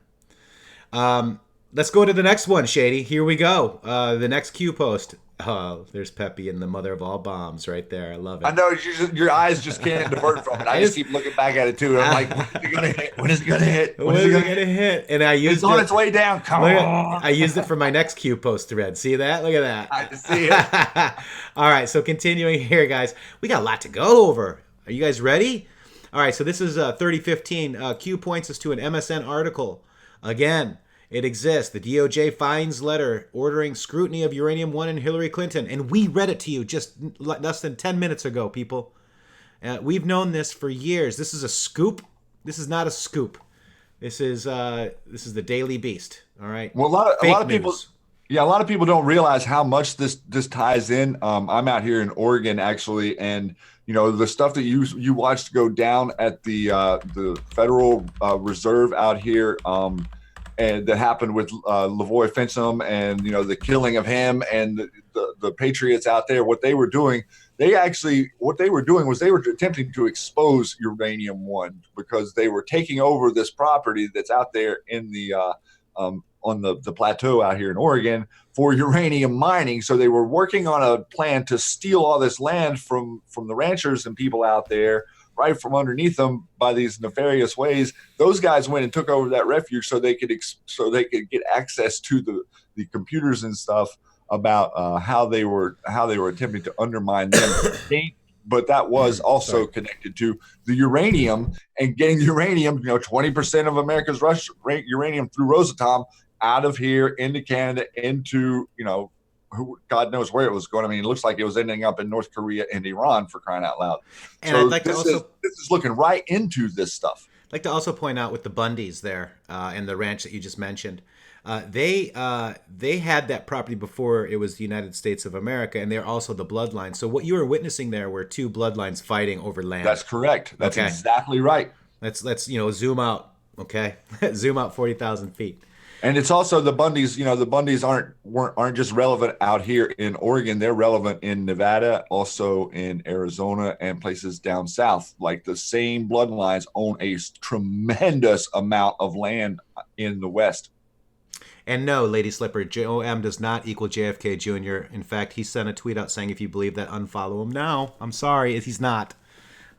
Let's go to the next one, Shady. Here we go. The next Q post. Oh, there's Peppy and the mother of all bombs right there. I love it.
I know your eyes just can't divert from it. I just keep looking back at it too. I'm like, when is it gonna hit? When is it gonna hit?
When is it gonna hit? And I used
it's on its way down. Come on.
I used it for my next Q post thread. See that? Look at that.
I see it.
All right, so continuing here, guys. We got a lot to go over. Are you guys ready? All right, so this is 3015. Q points us to an MSN article. Again, it exists. The DOJ finds letter ordering scrutiny of Uranium-1 and Hillary Clinton. And we read it to you just less than 10 minutes ago, people. We've known this for years. This is a scoop. This is not a scoop. This is the Daily Beast. All right.
Well, a lot of people. Yeah, a lot of people don't realize how much this ties in. I'm out here in Oregon actually, and the stuff that you watched go down at the Federal Reserve out here. And that happened with Lavoy Fensom and the killing of him and the Patriots out there. What they were doing was they were attempting to expose Uranium-1 because they were taking over this property that's out there in the on the plateau out here in Oregon for uranium mining. So they were working on a plan to steal all this land from the ranchers and people out there, right from underneath them by these nefarious ways. Those guys went and took over that refuge so they could get access to the computers and stuff about how they were attempting to undermine them. But that was also connected to the uranium and getting the uranium. 20% of America's uranium through Rosatom out of here into Canada, into God knows where it was going. I mean, it looks like it was ending up in North Korea and Iran, for crying out loud.
And so I'd like this
is looking right into this stuff.
I'd like to also point out with the Bundys there and the ranch that you just mentioned, they had that property before it was the United States of America, and they're also the bloodline. So what you were witnessing there were two bloodlines fighting over land.
That's correct. That's exactly right.
Let's zoom out. Okay, zoom out 40,000 feet.
And it's also the Bundys. The Bundys aren't just relevant out here in Oregon. They're relevant in Nevada, also in Arizona, and places down south. Like the same bloodlines own a tremendous amount of land in the West.
And no, Lady Slipper, JOM does not equal JFK Jr. In fact, he sent a tweet out saying, if you believe that, unfollow him now. I'm sorry, he's not.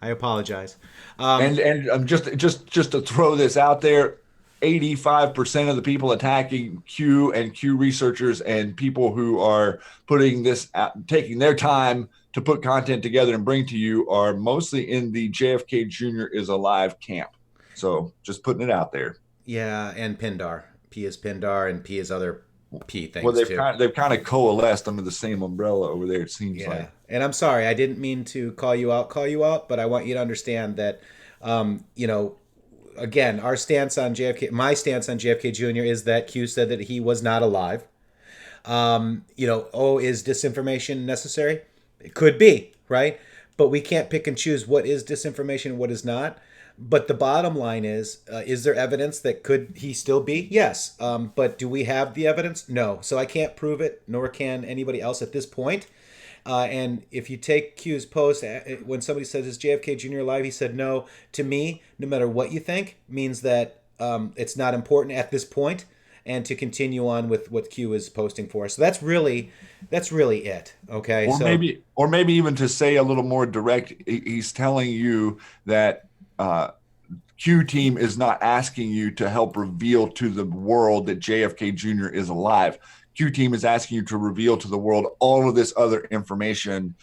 I apologize.
And just to throw this out there, 85% of the people attacking Q and Q researchers and people who are putting this out, taking their time to put content together and bring to you are mostly in the JFK Jr. is alive camp. So just putting it out there.
Yeah, and Pindar. P is Pindar, and P is other P things
Well, they've
too.
they've kind of coalesced under the same umbrella over there, it seems like.
And I'm sorry, I didn't mean to call you out, but I want you to understand that, again, our stance on JFK, my stance on JFK Jr. is that Q said that he was not alive. Is disinformation necessary? It could be, right? But we can't pick and choose what is disinformation and what is not. But the bottom line is there evidence that could he still be? Yes. But do we have the evidence? No. So I can't prove it, nor can anybody else at this point. And if you take Q's post, when somebody says, is JFK Jr. alive? He said no. To me, no matter what you think, means that it's not important at this point, and to continue on with what Q is posting for us. So that's really it. Okay.
Or maybe even to say a little more direct, he's telling you that Q team is not asking you to help reveal to the world that JFK Jr. is alive. Q team is asking you to reveal to the world all of this other information.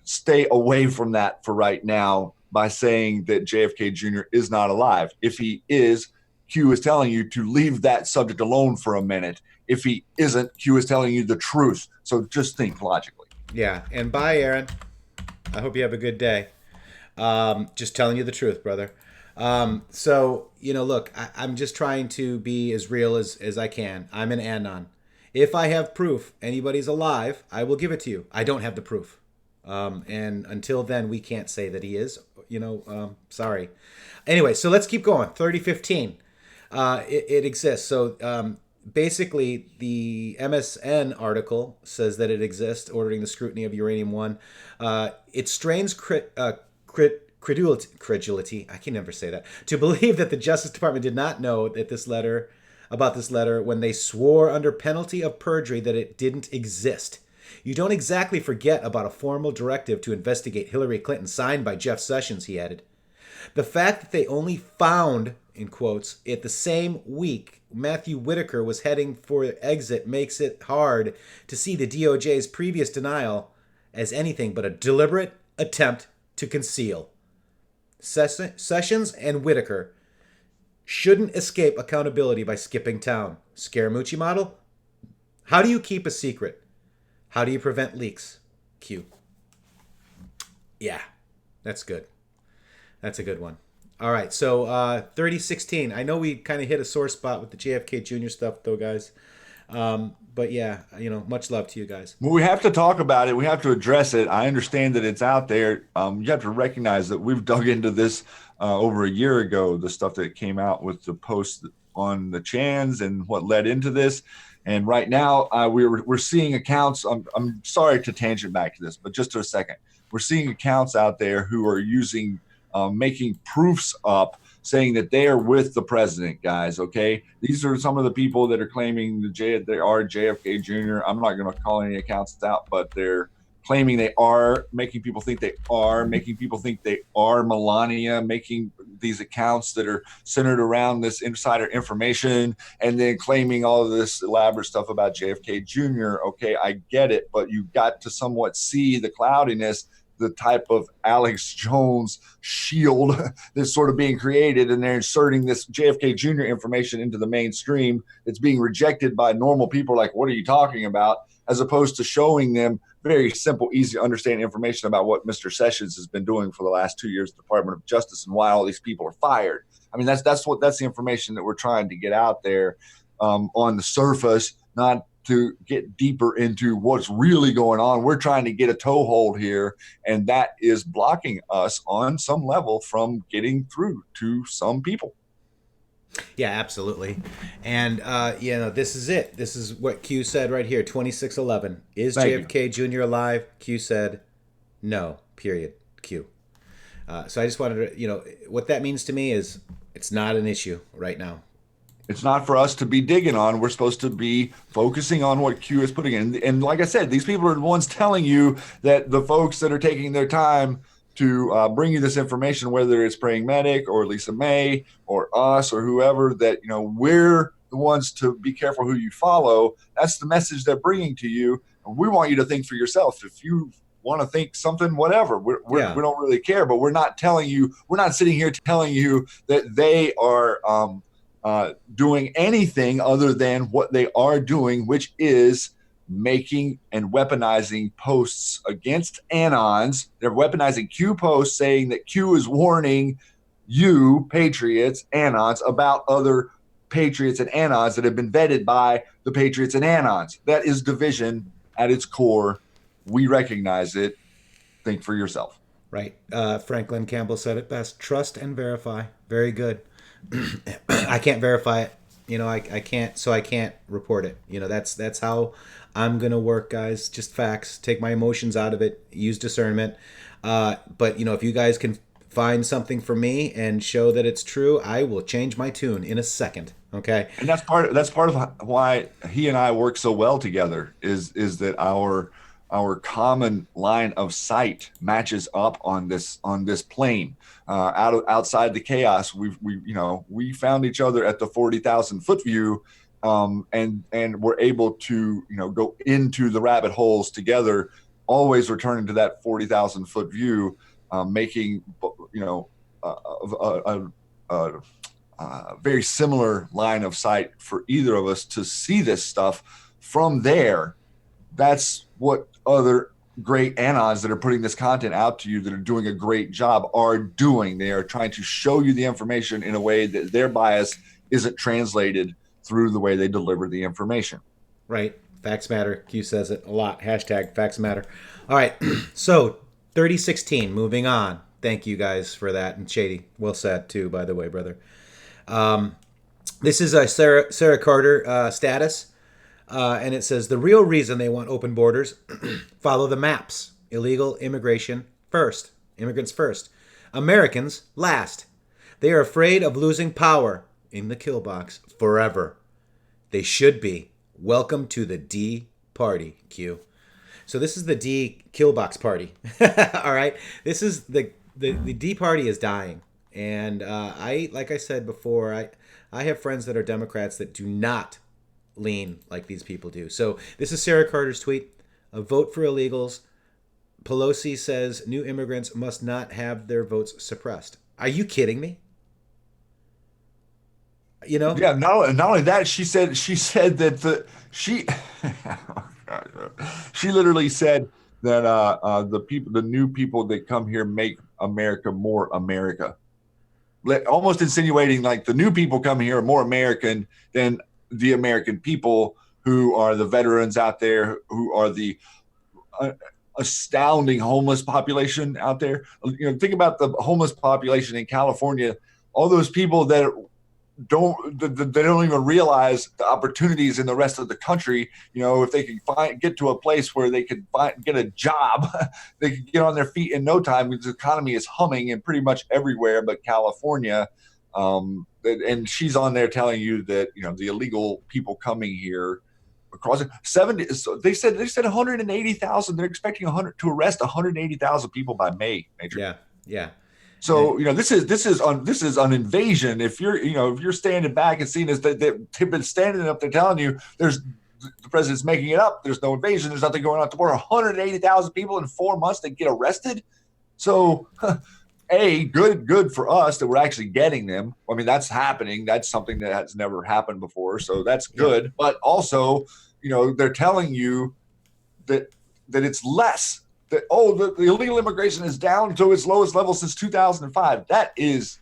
Stay away from that for right now by saying that JFK Jr. is not alive. If he is, Q is telling you to leave that subject alone for a minute. If he isn't, Q is telling you the truth. So just think logically.
Yeah. And bye, Aaron. I hope you have a good day. Just telling you the truth, brother. Look, I'm just trying to be as real as I can. I'm an anon. If I have proof anybody's alive, I will give it to you. I don't have the proof. And until then, we can't say that he is, sorry. Anyway, so let's keep going. 3015. It exists. So basically, the MSN article says that it exists, ordering the scrutiny of Uranium-1. It strains credulity, I can never say that, to believe that the Justice Department did not know that about this letter when they swore under penalty of perjury that it didn't exist. You don't exactly forget about a formal directive to investigate Hillary Clinton signed by Jeff Sessions, he added. The fact that they only found, in quotes, it the same week Matthew Whitaker was heading for exit makes it hard to see the DOJ's previous denial as anything but a deliberate attempt to conceal. Sessions and Whitaker shouldn't escape accountability by skipping town. Scaramucci model? How do you keep a secret? How do you prevent leaks? Q. Yeah, that's good. That's a good one. All right, so 3016. I know we kind of hit a sore spot with the JFK Jr. stuff, though, guys. But yeah, much love to you guys.
Well, we have to talk about it. We have to address it. I understand that it's out there. You have to recognize that we've dug into this over a year ago, the stuff that came out with the post on the Chans and what led into this. And right now, we're seeing accounts. I'm sorry to tangent back to this, but just for a second, we're seeing accounts out there who are using making proofs up saying that they are with the president, guys. Okay, these are some of the people that are claiming they are JFK Jr. I'm not going to call any accounts out, but they're claiming they are, making people think they are, making people think they are Melania, making these accounts that are centered around this insider information, and then claiming all of this elaborate stuff about JFK Jr. Okay, I get it, but you got to somewhat see the cloudiness, the type of Alex Jones shield that's sort of being created, and they're inserting this JFK Jr. information into the mainstream. It's being rejected by normal people like, what are you talking about? As opposed to showing them very simple, easy to understand information about what Mr. Sessions has been doing for the last 2 years, Department of Justice, and why all these people are fired. I mean, that's the information that we're trying to get out there on the surface, not to get deeper into what's really going on. We're trying to get a toehold here, and that is blocking us on some level from getting through to some people.
Yeah, absolutely. And, this is it. This is what Q said right here, 2611. Is JFK Jr. alive? Q said, no, period. Q. So I just wanted to, what that means to me is it's not an issue right now.
It's not for us to be digging on. We're supposed to be focusing on what Q is putting in. And like I said, these people are the ones telling you that the folks that are taking their time to bring you this information, whether it's Praying Medic or Lisa May or us or whoever, that, you know, we're the ones to be careful who you follow. That's the message they're bringing to you. And we want you to think for yourself. If you want to think something, whatever, we don't really care, but we're not sitting here telling you that they are doing anything other than what they are doing, which is making and weaponizing posts against Anons. They're weaponizing Q posts saying that Q is warning you, Patriots, Anons, about other Patriots and Anons that have been vetted by the Patriots and Anons. That is division at its core. We recognize it. Think for yourself.
Right. Franklin Campbell said it best. Trust and verify. Very good. I can't verify it. You know, I can't, so I can't report it. You know, that's how I'm going to work, guys. Just facts. Take my emotions out of it. Use discernment. But, you know, if you guys can find something for me and show that it's true, I will change my tune in a second. Okay.
And that's part of why he and I work so well together is that our common line of sight matches up on this plane. Outside the chaos, we found each other at the 40,000 foot view, and we're able to, you know, go into the rabbit holes together, always returning to that 40,000 foot view, making, you know, a very similar line of sight for either of us to see this stuff from there. That's what other great Anons that are putting this content out to you, that are doing a great job, are doing. They are trying to show you the information in a way that their bias isn't translated through the way they deliver the information.
Right. Facts matter. Q says it a lot. Hashtag facts matter. All right. So 3016, moving on. Thank you guys for that. And Shady, well said too, by the way, brother. This is a Sarah Carter status. And it says, the real reason they want open borders, follow the maps. Illegal immigration first. Immigrants first. Americans last. They are afraid of losing power in the kill box forever. They should be. Welcome to the D party, Q. So this is the D kill box party. All right. This is the D party is dying. And like I said before, I have friends that are Democrats that do not lean like these people do. So this is Sarah Carter's tweet. A vote for illegals. Pelosi says new immigrants must not have their votes suppressed. Are you kidding me? You know?
Yeah. Not only that, she said that she literally said that the new people that come here make America more America. Almost insinuating like the new people come here are more American than the American people, who are the veterans out there, who are the astounding homeless population out there. You know, think about the homeless population in California. All those people that don't even realize the opportunities in the rest of the country. You know, if they can get to a place where they could get a job, they could get on their feet in no time, because the economy is humming in pretty much everywhere but California. And she's on there telling you that, you know, the illegal people coming here across 70. So they said 180,000. They're expecting to arrest 180,000 people by May. Matrixxx.
Yeah.
So, you know, this is an invasion. If you're standing back and seeing this, they've been standing up there telling you the president's making it up. There's no invasion. There's nothing going on at the border. 180,000 people in 4 months that get arrested. So, good for us that we're actually getting them. I mean, that's happening. That's something that has never happened before. So that's good. Yeah. But also, you know, they're telling you that it's less. That, the illegal immigration is down to its lowest level since 2005. That is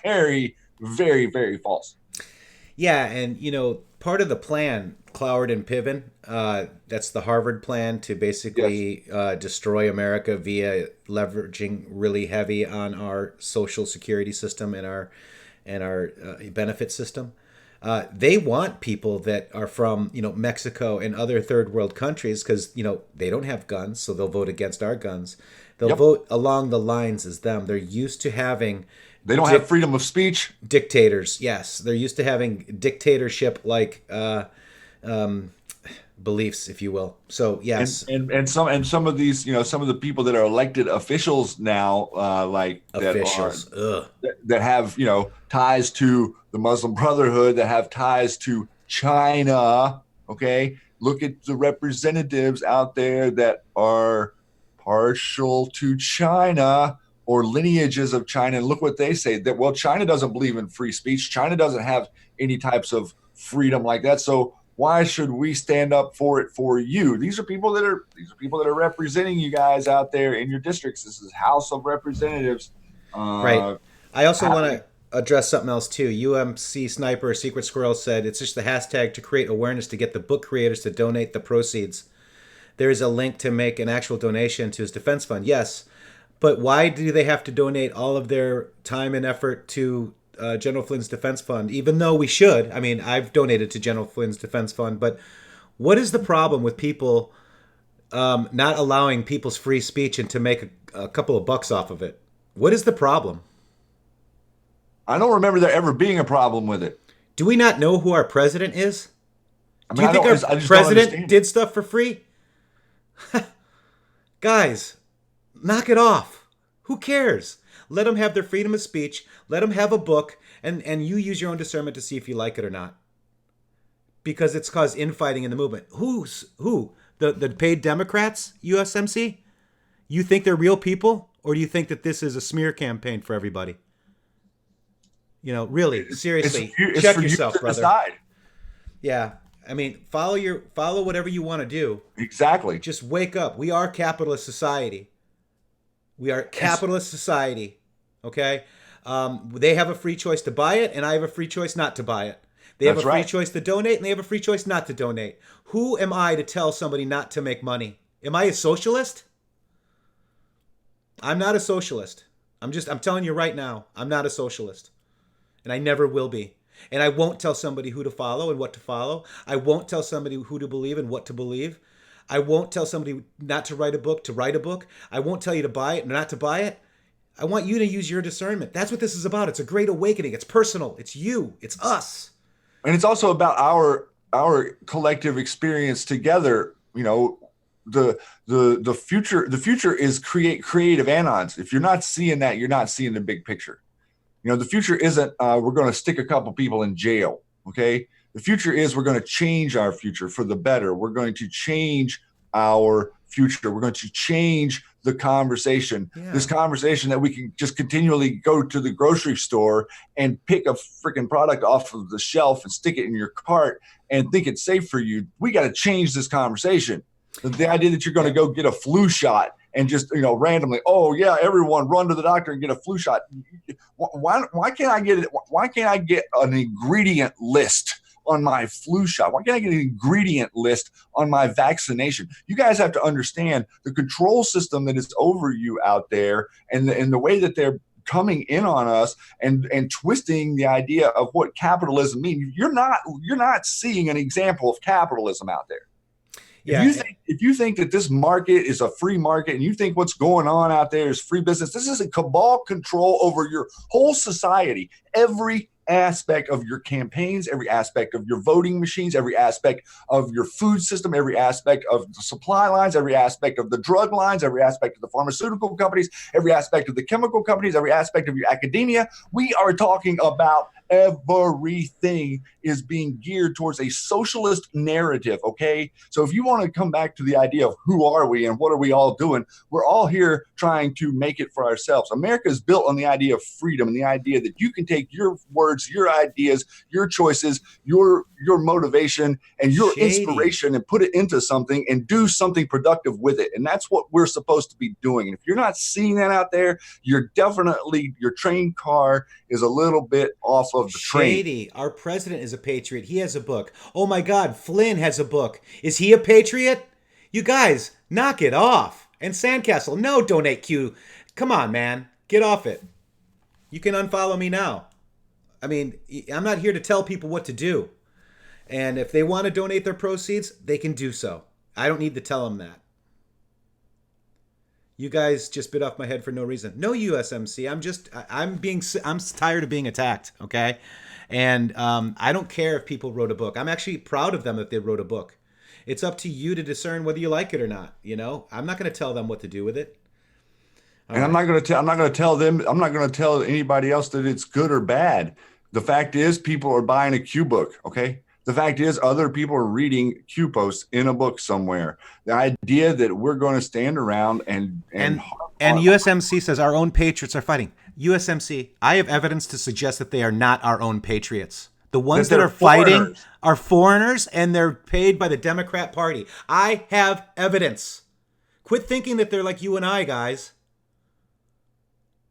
very, very, very false.
Yeah, and, you know, part of the plan, Cloward and Piven, that's the Harvard plan to basically destroy America via leveraging really heavy on our social security system and our benefit system. They want people that are from, you know, Mexico and other third world countries, because, you know, they don't have guns, so they'll vote against our guns. They'll vote along the lines as them. They're used to having...
They don't have freedom of speech.
Dictators, yes. They're used to having dictatorship like beliefs, if you will. So yes,
and some of these, some of the people that are elected officials now, like
officials,
that have ties to the Muslim Brotherhood, that have ties to China. Okay, look at the representatives out there that are partial to China or lineages of China, and look what they say, that China doesn't believe in free speech. China doesn't have any types of freedom like that. So why should we stand up for it for you? These are people that are representing you guys out there in your districts. This is House of Representatives.
Right. I also want to address something else too. UMC Sniper Secret Squirrel said it's just the hashtag to create awareness to get the book creators to donate the proceeds. There is a link to make an actual donation to his defense fund. Yes, but why do they have to donate all of their time and effort to General Flynn's defense fund, even though we should? I mean, I've donated to General Flynn's defense fund, but what is the problem with people not allowing people's free speech and to make a couple of bucks off of it? What is the problem?
I don't remember there ever being a problem with it.
Do we not know who our president is? Do you think our
just
president did stuff for free? Guys, knock it off. Who cares? Let them have their freedom of speech. Let them have a book, and you use your own discernment to see if you like it or not. Because it's caused infighting in the movement. Who? The paid Democrats, USMC? You think they're real people? Or do you think that this is a smear campaign for everybody? Really, seriously, check yourself, brother. Decide. Yeah. I mean, follow whatever you want to do.
Exactly.
Just wake up. We are capitalist society. We are capitalist society. Okay? They have a free choice to buy it, and I have a free choice not to buy it. They have a free choice to donate, and they have a free choice not to donate. Who am I to tell somebody not to make money? Am I a socialist? I'm not a socialist. I'm telling you right now, I'm not a socialist. And I never will be. And I won't tell somebody who to follow and what to follow. I won't tell somebody who to believe and what to believe. I won't tell somebody not to write a book to write a book. I won't tell you to buy it, not to buy it. I want you to use your discernment. That's what this is about. It's a great awakening. It's personal. It's you. It's us.
And it's also about our collective experience together. The future is creative anons. If you're not seeing that, you're not seeing the big picture. The future isn't we're going to stick a couple people in jail. Okay. The future is we're going to change our future for the better. We're going to change our future. We're going to change the conversation. Yeah. This conversation that we can just continually go to the grocery store and pick a freaking product off of the shelf and stick it in your cart and think it's safe for you. We got to change this conversation. The idea that you're going to go get a flu shot and just, randomly, oh yeah, everyone run to the doctor and get a flu shot. Why can't I get it? Why can't I get an ingredient list on my flu shot? Why can't I get an ingredient list on my vaccination? You guys have to understand the control system that is over you out there, and the way that they're coming in on us and twisting the idea of what capitalism means. You're not seeing an example of capitalism out there. Yeah. If you think that this market is a free market and you think what's going on out there is free business, this is a cabal control over your whole society. Every aspect of your campaigns, every aspect of your voting machines, every aspect of your food system, every aspect of the supply lines, every aspect of the drug lines, every aspect of the pharmaceutical companies, every aspect of the chemical companies, every aspect of your academia. We are talking about everything is being geared towards a socialist narrative, okay? So if you want to come back to the idea of who are we and what are we all doing, we're all here trying to make it for ourselves. America is built on the idea of freedom and the idea that you can take your words, your ideas, your choices, your motivation, and your inspiration and put it into something and do something productive with it. And that's what we're supposed to be doing. And if you're not seeing that out there, your train car is a little bit off of the train.
Shady. Our president is a patriot. He has a book. Oh my God, Flynn has a book. Is he a patriot? You guys, knock it off. And Sandcastle, no, donate Q. Come on, man. Get off it. You can unfollow me now. I mean, I'm not here to tell people what to do. And if they want to donate their proceeds, they can do so. I don't need to tell them that. You guys just bit off my head for no reason. No, USMC. I'm tired of being attacked. Okay. And I don't care if people wrote a book. I'm actually proud of them that they wrote a book. It's up to you to discern whether you like it or not. You know, I'm not going to tell them what to do with it.
And I'm not going to tell them. I'm not going to tell anybody else that it's good or bad. The fact is, people are buying a Q book. Okay. The fact is, other people are reading Q posts in a book somewhere. The idea that we're going to stand around and
USMC says our own patriots are fighting. USMC, I have evidence to suggest that they are not our own patriots. The ones that are fighting are foreigners, and they're paid by the Democrat Party. I have evidence. Quit thinking that they're like you and I, guys.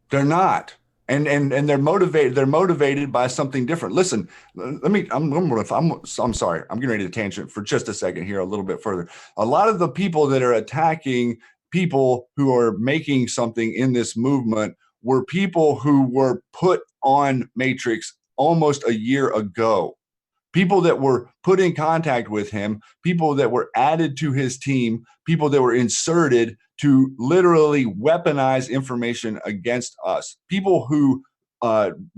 They're not. And they're motivated. They're motivated by something different. Listen, I'm sorry. I'm getting ready to tangent for just a second here, a little bit further. A lot of the people that are attacking people who are making something in this movement were people who were put on Matrixxx almost a year ago. People that were put in contact with him, people that were added to his team, people that were inserted to literally weaponize information against us, people who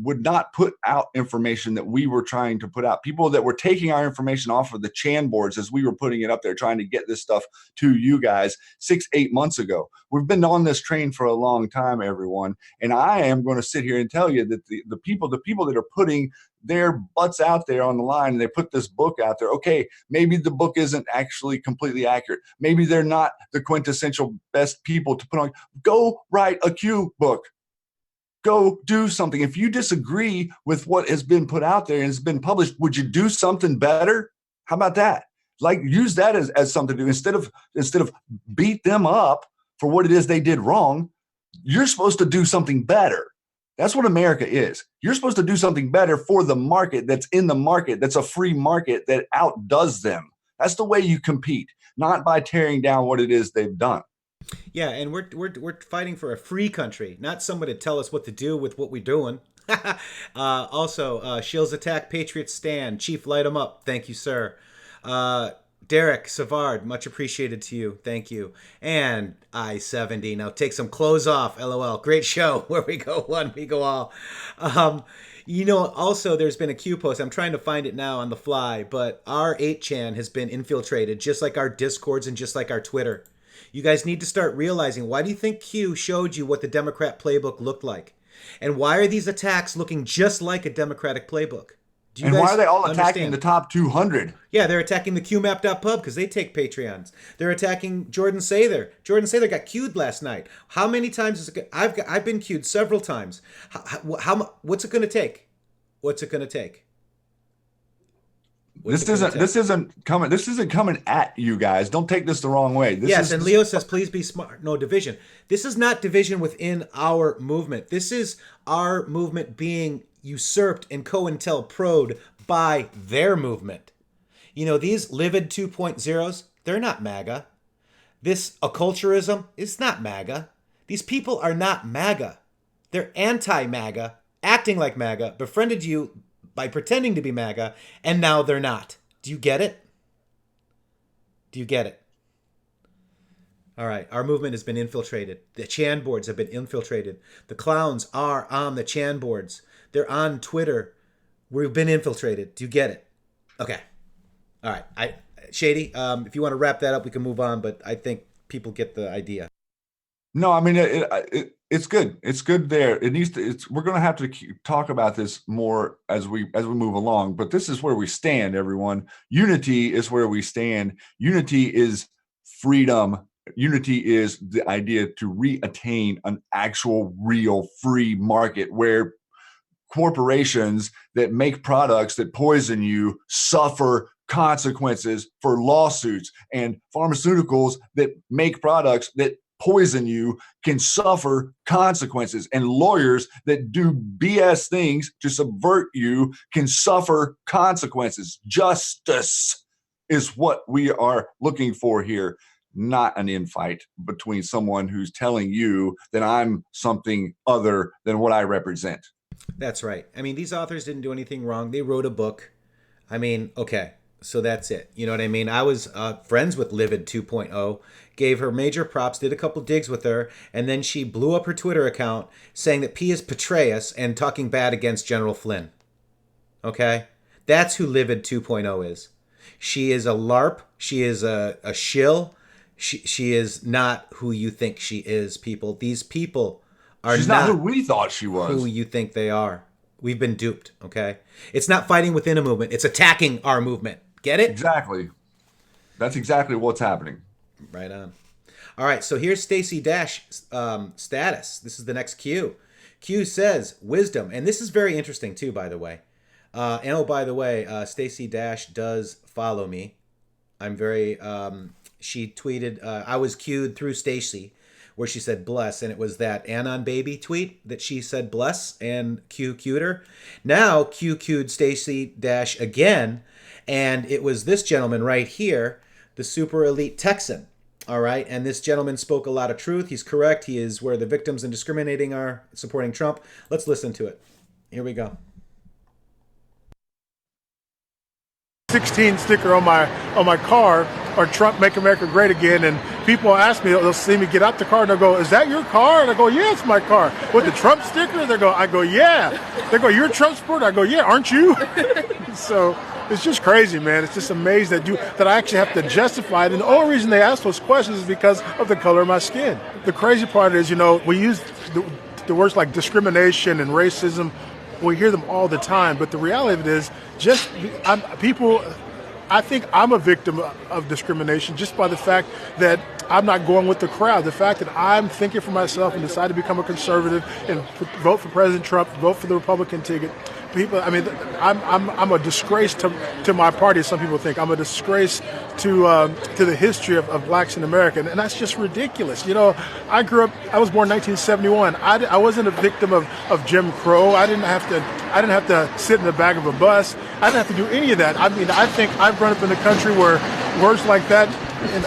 would not put out information that we were trying to put out, people that were taking our information off of the Chan boards as we were putting it up there, trying to get this stuff to you guys 6-8 months ago. We've been on this train for a long time, everyone. And I am going to sit here and tell you that the people that are putting their butts out there on the line, and they put this book out there. Okay, maybe the book isn't actually completely accurate. Maybe they're not the quintessential best people to put on. Go write a Q book. Go do something. If you disagree with what has been put out there and has been published, would you do something better? How about that? Like, use that as something to do instead of beat them up for what it is they did wrong. You're supposed to do something better. That's what America is. You're supposed to do something better for the market that's in the market, that's a free market that outdoes them. That's the way you compete, not by tearing down what it is they've done.
Yeah, and we're fighting for a free country, not somebody to tell us what to do with what we're doing. Also, Shields attack, Patriots stand. Chief, light them up. Thank you, sir. Derek Savard, much appreciated to you. Thank you. And I-70. Now take some clothes off. LOL. Great show. Where we go one, we go all. You know, also there's been a Q post. I'm trying to find it now on the fly, but our 8chan has been infiltrated, just like our Discords and just like our Twitter. You guys need to start realizing, why do you think Q showed you what the Democrat playbook looked like? And why are these attacks looking just like a Democratic playbook?
And why are they all attacking the top 200?
Yeah, they're attacking the QMap.pub because they take Patreons. They're attacking Jordan Sather. Jordan Sather got queued last night. How many times is it? I've been queued several times. What's it going to take? What's it going to take?
This isn't coming at you guys. Don't take this the wrong way.
And Leo says, please be smart. No division. This is not division within our movement. This is our movement being usurped and COINTELPRO'd by their movement. You know, these livid 2.0s, they're not MAGA. This occulturism is not MAGA. These people are not MAGA. They're anti-MAGA, acting like MAGA, befriended you by pretending to be MAGA, and now they're not. Do you get it? Do you get it? All right, our movement has been infiltrated. The Chan boards have been infiltrated. The clowns are on the Chan boards. They're on Twitter. We've been infiltrated. Do you get it? Okay. All right. Shady, if you want to wrap that up, we can move on, but I think people get the idea.
No, I mean, it's good. It's good there. It needs to. We're going to have to talk about this more as we move along. But this is where we stand, everyone. Unity is where we stand. Unity is freedom. Unity is the idea to reattain an actual, real, free market where corporations that make products that poison you suffer consequences for lawsuits, and pharmaceuticals that make products that poison you can suffer consequences, and lawyers that do BS things to subvert you can suffer consequences. Justice is what we are looking for here, not an infight between someone who's telling you that I'm something other than what I represent.
That's right. I mean, these authors didn't do anything wrong. They wrote a book. I mean, okay, so that's it. You know what I mean? I was friends with Livid 2.0, gave her major props, did a couple digs with her, and then she blew up her Twitter account saying that P is Patriots and talking bad against General Flynn. Okay? That's who Livid 2.0 is. She is a LARP. She is a shill. She is not who you think she is, people. These people are
She's not who we thought she was.
Who you think they are. We've been duped, okay? It's not fighting within a movement. It's attacking our movement. Get it?
Exactly. That's exactly what's happening.
Right on. All right, so here's Stacey Dash status. This is the next Q. Q says, wisdom. And this is very interesting, too, by the way. And oh, by the way, Stacey Dash does follow me. I'm very... she tweeted, I was Q'd through Stacey, where she said bless, and it was that Anon baby tweet that she said bless, and Q Q'd her. Now Q Q'd Stacey Dash again, and it was this gentleman right here, the super elite Texan. All right, and this gentleman spoke a lot of truth. He's correct. He is where the victims and discriminating are supporting Trump. Let's listen to it. Here we go.
16 sticker on my car, or Trump Make America Great Again, and people ask me, they'll see me get out the car and they'll go, is that your car? And I go, yeah, it's my car. With the Trump sticker? I go, yeah. They go, you're a Trump supporter? I go, yeah, aren't you? So it's just crazy, man. It's just amazing that I actually have to justify it. And the only reason they ask those questions is because of the color of my skin. The crazy part is, we use the words like discrimination and racism. We hear them all the time, but the reality of it is I think I'm a victim of discrimination just by the fact that I'm not going with the crowd. The fact that I'm thinking for myself and decide to become a conservative and vote for President Trump, vote for the Republican ticket. I'm a disgrace to my party, as some people think. I'm a disgrace to the history of blacks in America, and that's just ridiculous. I was born in 1971. I wasn't a victim of Jim Crow. I didn't have to sit in the back of a bus. I didn't have to do any of that. I think I've grown up in a country where words like that, and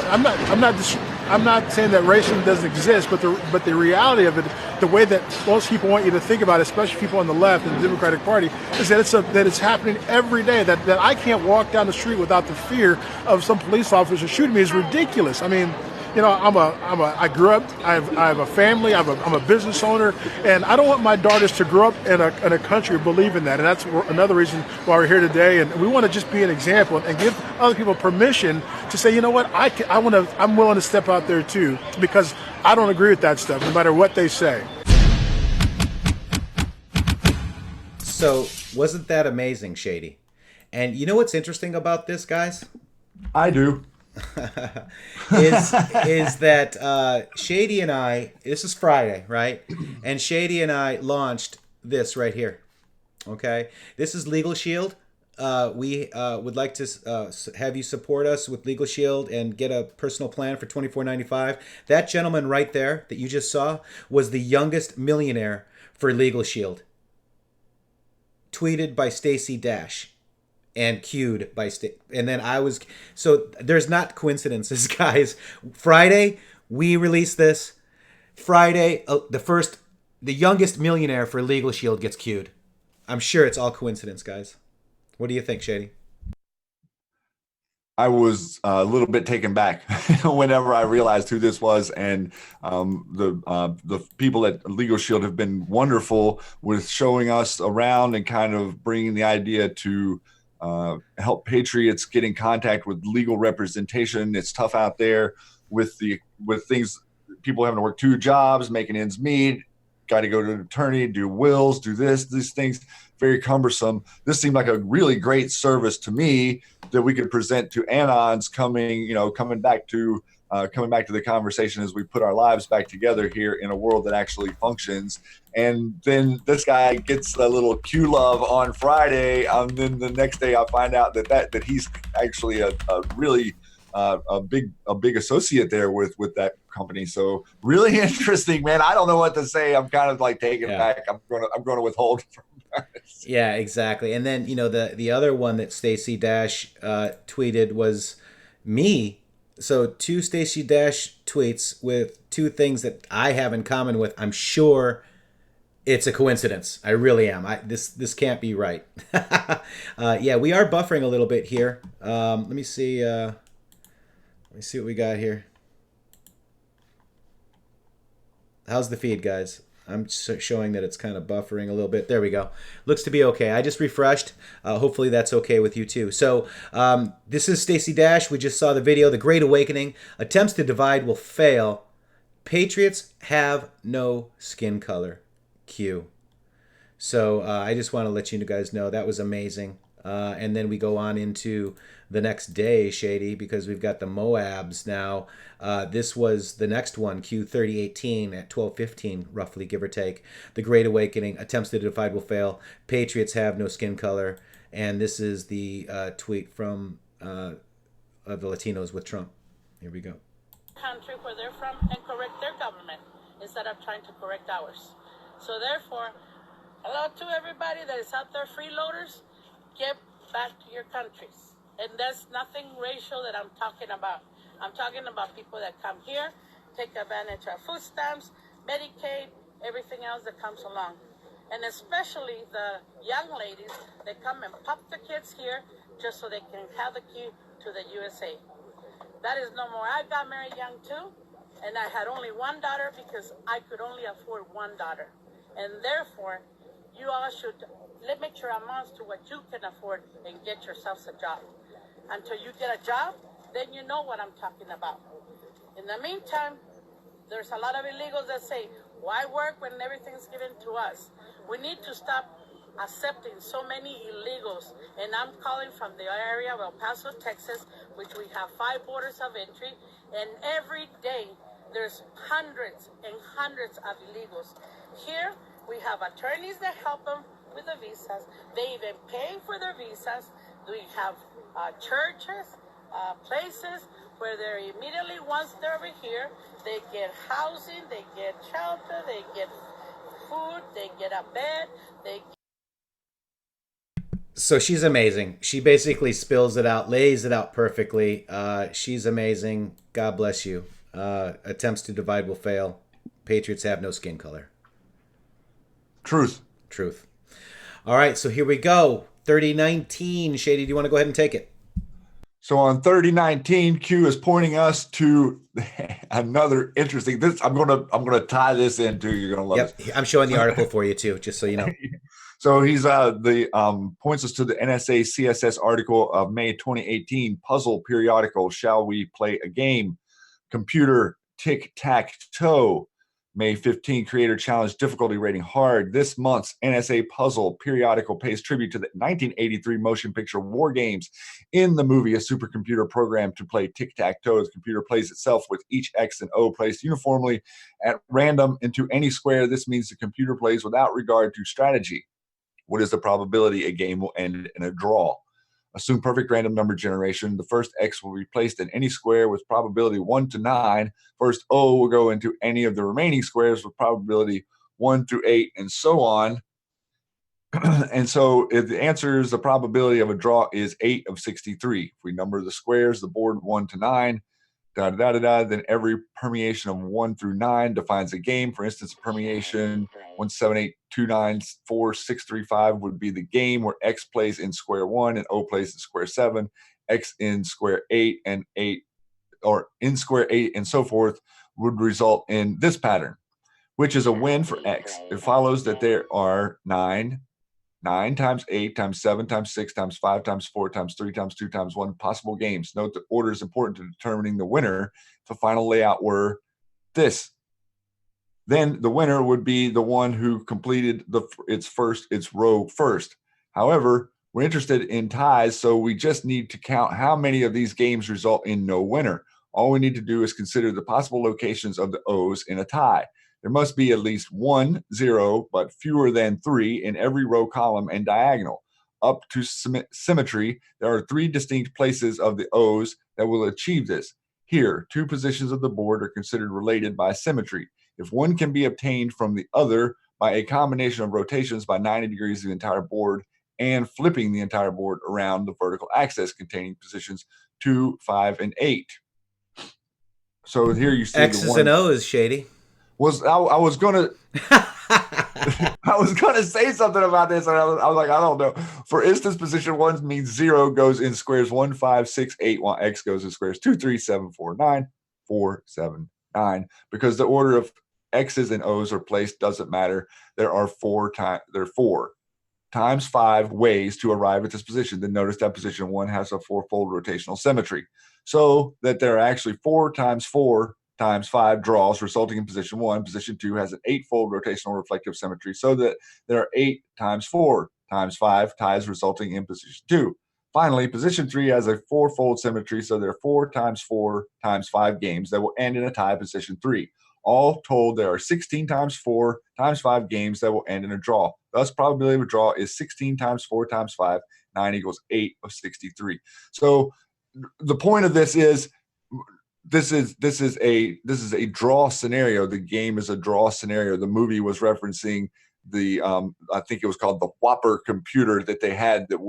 I'm not saying that racism doesn't exist, but the reality of it, the way that most people want you to think about it, especially people on the left and the Democratic Party, is that it's happening every day. That I can't walk down the street without the fear of some police officer shooting me is ridiculous. I grew up. I have a family. I'm a business owner, and I don't want my daughters to grow up in a country believing that. And that's another reason why we're here today. And we want to just be an example and give other people permission to say, you know what, I'm willing to step out there too, because I don't agree with that stuff, no matter what they say.
So wasn't that amazing, Shady? And you know what's interesting about this, guys?
I do.
is that Shady and I, this is Friday, right? And Shady and I launched this right here. Okay? This is Legal Shield. We would like to have you support us with Legal Shield and get a personal plan for $24.95. That gentleman right there that you just saw was the youngest millionaire for Legal Shield. Tweeted by Stacey Dash. And Q'd by and then I was, so there's not coincidences, guys. Friday we released this. Friday the youngest millionaire for Legal Shield gets Q'd. I'm sure it's all coincidence, guys. What do you think, Shady?
I was a little bit taken back whenever I realized who this was, and the people at Legal Shield have been wonderful with showing us around and kind of bringing the idea to help patriots get in contact with legal representation. It's tough out there with things, people having to work 2 jobs, making ends meet, got to go to an attorney, do wills, do these things, very cumbersome. This seemed like a really great service to me that we could present to Anons coming back to the conversation as we put our lives back together here in a world that actually functions. And then this guy gets a little Q love on Friday. Then the next day I find out that he's actually a really a big associate there with that company. So really interesting, man. I don't know what to say. I'm kind of like taken back. I'm going to withhold from that.
Yeah, exactly. And then the other one that Stacey Dash tweeted was me. So 2 Stacey Dash tweets with 2 things that I have in common with. I'm sure it's a coincidence. I really am. This can't be right. Yeah, we are buffering a little bit here. Let me see. Let me see what we got here. How's the feed, guys? I'm showing that it's kind of buffering a little bit. There we go. Looks to be okay. I just refreshed. Hopefully that's okay with you too. So this is Stacey Dash. We just saw the video. The Great Awakening. Attempts to divide will fail. Patriots have no skin color. Q. So I just want to let you guys know that was amazing. And then we go on into the next day, Shady, because we've got the Moabs now. This was the next one, Q3018 at 12:15, roughly, give or take. The Great Awakening, attempts to divide will fail. Patriots have no skin color. And this is the tweet from the Latinos with Trump. Here we go.
Country where they're from and correct their government instead of trying to correct ours. So therefore, hello to everybody that is out there, freeloaders. Get back to your countries. And there's nothing racial that I'm talking about. I'm talking about people that come here, take advantage of food stamps, Medicaid, everything else that comes along. And especially the young ladies that come and pop the kids here just so they can have the key to the USA. That is no more. I got married young too, and I had only one daughter because I could only afford one daughter. And therefore, you all should limit your amounts to what you can afford and get yourselves a job. Until you get a job, then you know what I'm talking about. In the meantime, there's a lot of illegals that say, why work when everything's given to us? We need to stop accepting so many illegals. And I'm calling from the area of El Paso, Texas, which we have 5 borders of entry. And every day, there's hundreds and hundreds of illegals. Here, we have attorneys that help them with the visas. They even pay for their visas. We have churches, places where they're immediately, once they're over here, they get housing, they get shelter, they get food, they get a bed, they get...
So she's amazing. She basically spills it out, lays it out perfectly. She's amazing. God bless you. Attempts to divide will fail. Patriots have no skin color.
Truth.
Truth. All right, so here we go. 3019. Shady, do you want to go ahead and take it?
So on 3019, Q is pointing us to another interesting. This I'm gonna tie this into. You're gonna love
it. I'm showing the article for you too, just so you know.
So he's points us to the NSA CSS article of May 2018. Puzzle periodical. Shall we play a game? Computer tic-tac-toe. May 15, creator challenge, difficulty rating hard. This month's NSA puzzle periodical pays tribute to the 1983 motion picture War Games. In the movie, a supercomputer programmed to play tic-tac-toe. The computer plays itself with each X and O placed uniformly at random into any square. This means the computer plays without regard to strategy. What is the probability a game will end in a draw? Assume perfect random number generation. The first X will be placed in any square with probability 1 to 9. First O will go into any of the remaining squares with probability 1 through 8, and so on. And so if the answer is the probability of a draw is 8 of 63. If we number the squares, the board 1 to 9, then every permeation of 1 through 9 defines a game. For instance, permeation 178294635 would be the game where X plays in square 1 and O plays in square 7, X in square 8 and 8, or in square 8 and so forth, would result in this pattern, which is a win for X. It follows that there are 9 times 8 times 7 times 6 times 5 times 4 times 3 times 2 times 1 possible games. Note that order is important to determining the winner. If the final layout were this, then the winner would be the one who completed its row first. However, we're interested in ties, so we just need to count how many of these games result in no winner. All we need to do is consider the possible locations of the O's in a tie. There must be at least 1, 0, but fewer than 3 in every row, column, and diagonal. Up to symmetry, there are 3 distinct places of the O's that will achieve this. Here, 2 positions of the board are considered related by symmetry. If one can be obtained from the other by a combination of rotations by 90 degrees of the entire board and flipping the entire board around the vertical axis containing positions 2, 5, and 8. So here you see
X's and O's, Shady.
I was gonna say something about this, and I was like, I don't know. For instance, position 1 means 0 goes in squares 1, 5, 6, 8, while X goes in squares 2, 3, 7, 4, 9, 4, 7, 9, because the order of X's and O's are placed, doesn't matter. There are four times 5 ways to arrive at this position. Then notice that position 1 has a 4-fold rotational symmetry. So that there are actually 4 times 4 times 5 draws resulting in position 1. Position 2 has an 8-fold rotational reflective symmetry, so that there are 8 times 4 times 5 ties resulting in position 2. Finally, position 3 has a 4-fold symmetry, so there are 4 times 4 times 5 games that will end in a tie position 3. All told, there are 16 times 4 times 5 games that will end in a draw. Thus, probability of a draw is 16 times 4 times 5, 9 equals 8 of 63. So the point of this is this is a draw scenario. The game is a draw scenario. The movie was referencing the I think it was called the Whopper computer that they had that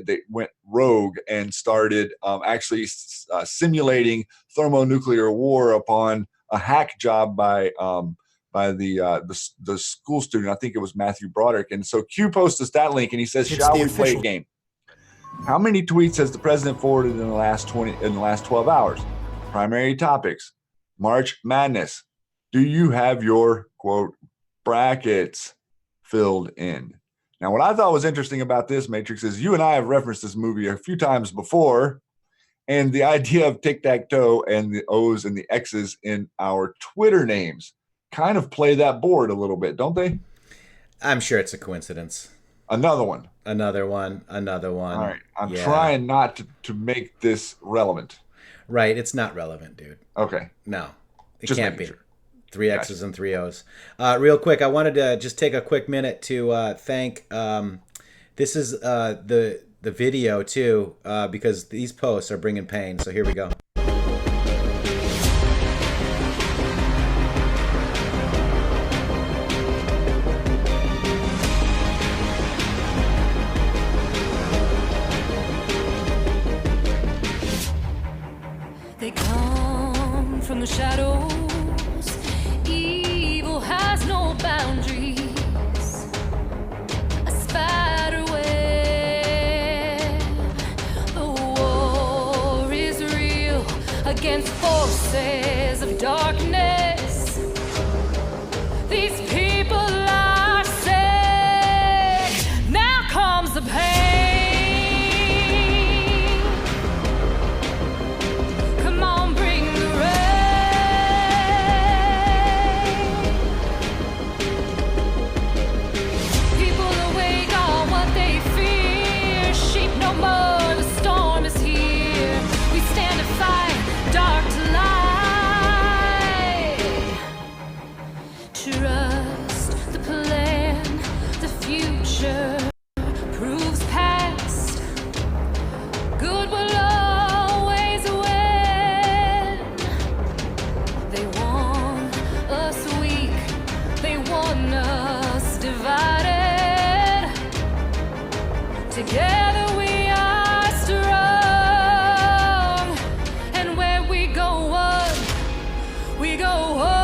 they went rogue and started actually simulating thermonuclear war upon a hack job by the school student. I think it was Matthew Broderick. And so Q posts us that link and he says, "Shall we play a game? How many tweets has the president forwarded in the last 12 hours? Primary topics: March Madness. Do you have your quote brackets filled in?" Now, what I thought was interesting about this, Matrixx, is you and I have referenced this movie a few times before, and the idea of tic-tac-toe and the O's and the X's in our Twitter names kind of play that board a little bit, don't they?
I'm sure it's a coincidence.
Another one.
Another one.
All right. I'm trying not to make this relevant.
Right. It's not relevant, dude.
Okay.
No. It
Just
can't be.
sure.
3 X's and 3 O's. Real quick, I wanted to just take a quick minute to thank. This is the video too, because these posts are bringing pain. So here we go.
They come from the shadows. Evil has no boundaries. A spider web. The war is real against forces of darkness. These people are sick. Now comes the pain. Trust the plan, the future proves past. Good will always win. They want us weak, they want us divided. Together we are strong, and where we go on, we go on.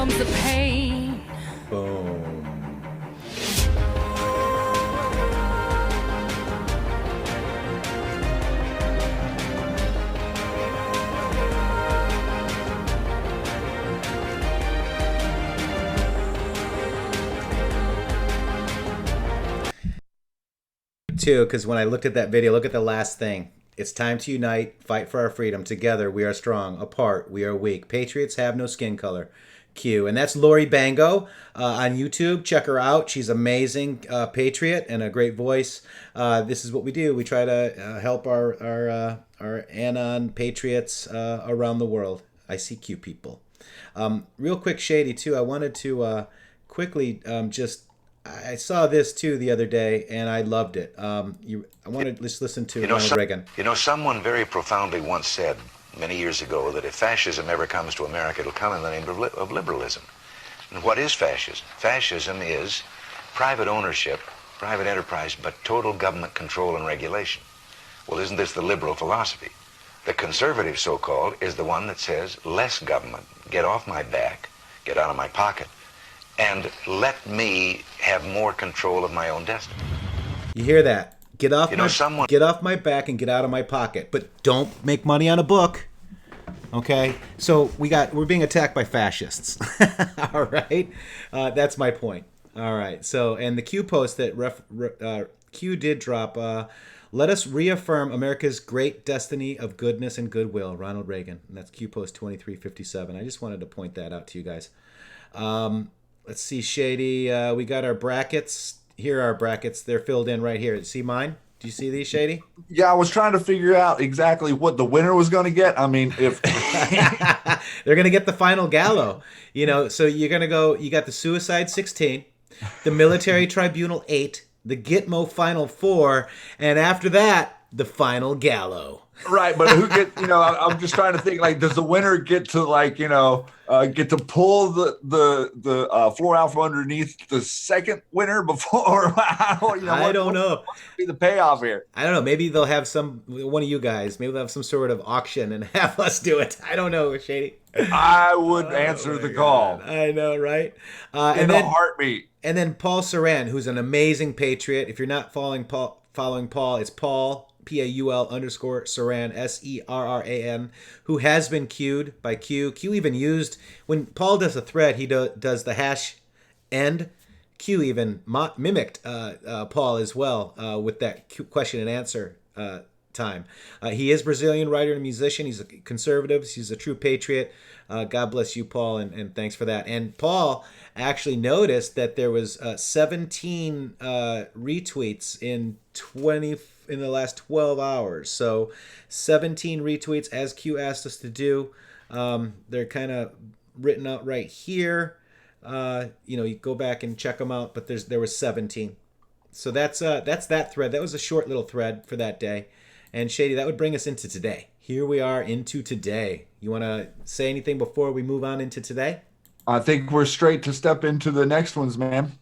The pain.
Boom. Too, because when I looked at that video, look at the last thing. It's time to unite, fight for our freedom. Together we are strong. Apart we are weak. Patriots have no skin color. Q. And that's Lori Bango on YouTube. Check her out. She's amazing patriot and a great voice. This is what we do. We try to help our Anon patriots around the world. I see Q people. Real quick, Shady, too. I wanted to quickly I saw this, too, the other day, and I loved it. I wanted to just listen to Ronald Reagan.
You know, someone very profoundly once said many years ago that if fascism ever comes to America, it'll come in the name of liberalism. And what is fascism? Fascism is private ownership, private enterprise, but total government control and regulation. Well, isn't this the liberal philosophy? The conservative, so-called, is the one that says less government, get off my back, get out of my pocket, and let me have more control of my own destiny.
You hear that? Get off get off my back and get out of my pocket, but don't make money on a book. Okay, so we're being attacked by fascists. All right, that's my point. All right, so and the Q post that Q did drop. Let us reaffirm America's great destiny of goodness and goodwill. Ronald Reagan. And that's Q post 2357. I just wanted to point that out to you guys. Let's see, Shady. We got our brackets. Here are our brackets. They're filled in right here. See mine? Do you see these, Shady?
Yeah, I was trying to figure out exactly what the winner was going to get. I mean, if
they're going to get the final Gallo, so you're going to go. You got the Suicide 16, the Military Tribunal 8, the Gitmo Final 4, and after that, the final Gallo.
Right, but who gets? I'm just trying to think. Like, does the winner get to get to pull the floor out from underneath the second winner before?
I don't know.
What be the payoff here?
I don't know. Maybe they'll have one of you guys. Maybe they'll have some sort of auction and have us do it. I don't know, Shady.
I would answer the call.
I know, right?
In a heartbeat.
And then Paul Saran, who's an amazing patriot. If you're not following Paul, it's Paul. Paul_Saran, SERRAN, who has been queued by Q. Q even used, when Paul does a thread, he does the hash end. Q even mimicked Paul as well with that question and answer time. He is Brazilian writer and musician. He's a conservative. He's a true patriot. God bless you, Paul, and thanks for that. And Paul actually noticed that there was 17 retweets in the last 12 hours. So 17 retweets as Q asked us to do. They're kind of written out right here. You go back and check them out, but there was 17. So that's that thread. That was a short little thread for that day. And Shady, that would bring us into today. Here we are into today. You want to say anything before we move on into today?
I think we're straight to step into the next ones, man.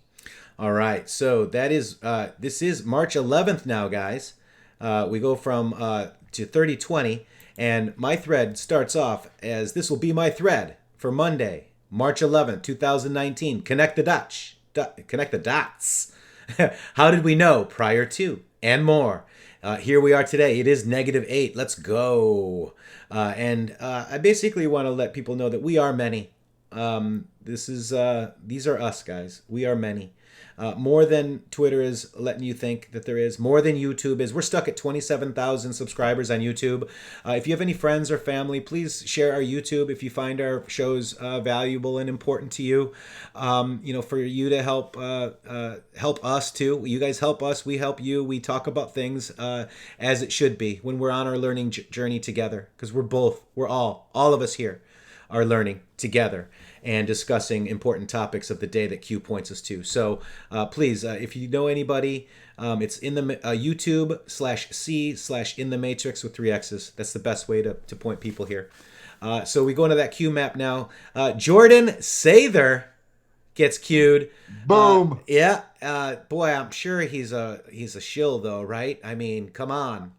All right, so that is this is March 11th now, guys. We go from to 3020, and my thread starts off as this will be my thread for Monday, March 11th, 2019. Connect the dots. Connect the dots. How did we know prior to and more? Here we are today. It is -8. Let's go. And I basically want to let people know that we are many. These are us, guys. We are many. More than Twitter is letting you think that there is, more than YouTube is. We're stuck at 27,000 subscribers on YouTube. If you have any friends or family, please share our YouTube if you find our shows valuable and important to you. For you to help us too. You guys help us, we help you. We talk about things as it should be when we're on our learning journey together, because we're all of us here are learning together and discussing important topics of the day that Q points us to. So please, if you know anybody, it's in the YouTube/C/intheMatrixx with 3 X's. That's the best way to point people here. So we go into that Q map now. Jordan Sather gets queued.
Boom.
Boy, I'm sure he's a shill though, right? I mean, come on.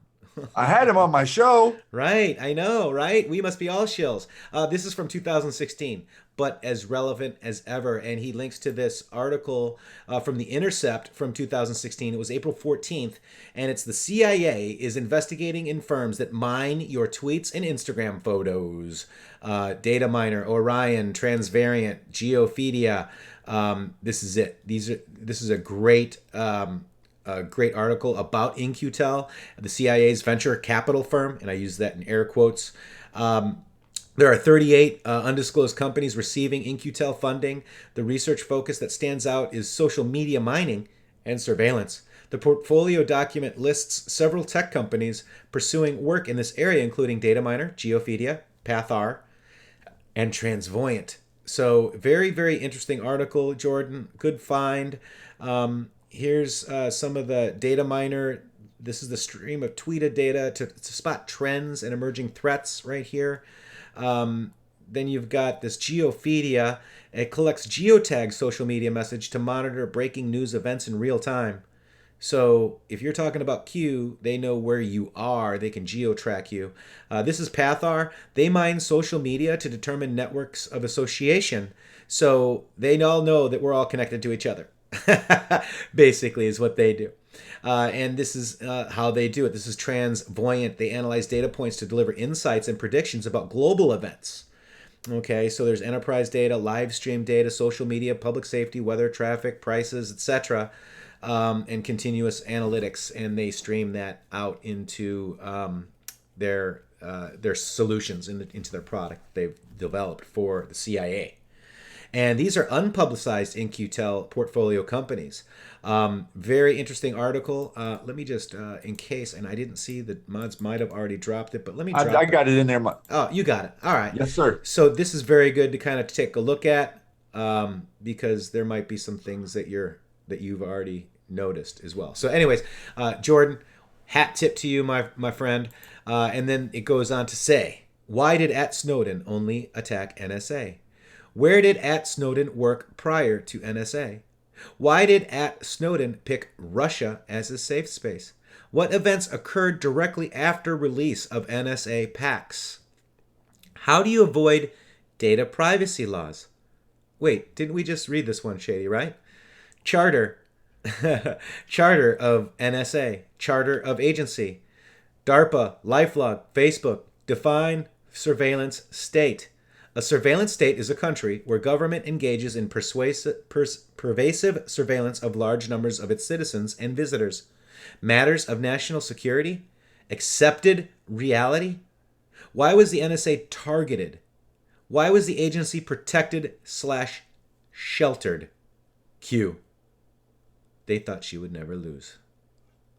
I had him on my show.
Right, I know, right? We must be all shills. This is from 2016, but as relevant as ever. And he links to this article from The Intercept from 2016. It was April 14th, and it's the CIA is investigating in firms that mine your tweets and Instagram photos. Data miner, Orion, Transvariant, Geophedia. This is it. This is a great article about In-Q-Tel, the CIA's venture capital firm, and I use that in air quotes. There are 38 undisclosed companies receiving In-Q-Tel funding. The research focus that stands out is social media mining and surveillance. The portfolio document lists several tech companies pursuing work in this area, including Dataminer, Geophedia, PathR, and Transvoyant. So very, very interesting article, Jordan. Good find. Here's some of the Dataminer. This is the stream of tweeted data to spot trends and emerging threats right here. then you've got this Geophedia. It collects geotag social media message to monitor breaking news events in real time. So if you're talking about Q, they know where you are. They can geo-track you. This is Pathar. They mine social media to determine networks of association. So they all know that we're all connected to each other. Basically is what they do. And this is how they do it. This is transvoyant. They analyze data points to deliver insights and predictions about global events. Okay, so there's enterprise data, live stream data, social media, public safety, weather, traffic, prices, etc., and continuous analytics, and they stream that out into their solutions into their product they've developed for the CIA. And these are unpublicized In-Q-Tel portfolio companies. Very interesting article. Let me just, in case, and I didn't see the mods might have already dropped it, but let me drop
I got it in there.
Oh, you got it. All right.
Yes, sir.
So this is very good to kind of take a look at because there might be some things that you've already noticed as well. So anyways, Jordan, hat tip to you, my friend. And then it goes on to say, why did @Snowden only attack NSA? Where did @Snowden work prior to NSA? Why did @Snowden pick Russia as his safe space? What events occurred directly after release of NSA packs? How do you avoid data privacy laws? Wait, didn't we just read this one, Shady, right? Charter. Charter of NSA. Charter of agency. DARPA, LifeLog, Facebook. Define surveillance state. A surveillance state is a country where government engages in pervasive surveillance of large numbers of its citizens and visitors. Matters of national security? Accepted reality? Why was the NSA targeted? Why was the agency protected/sheltered? Q. They thought she would never lose.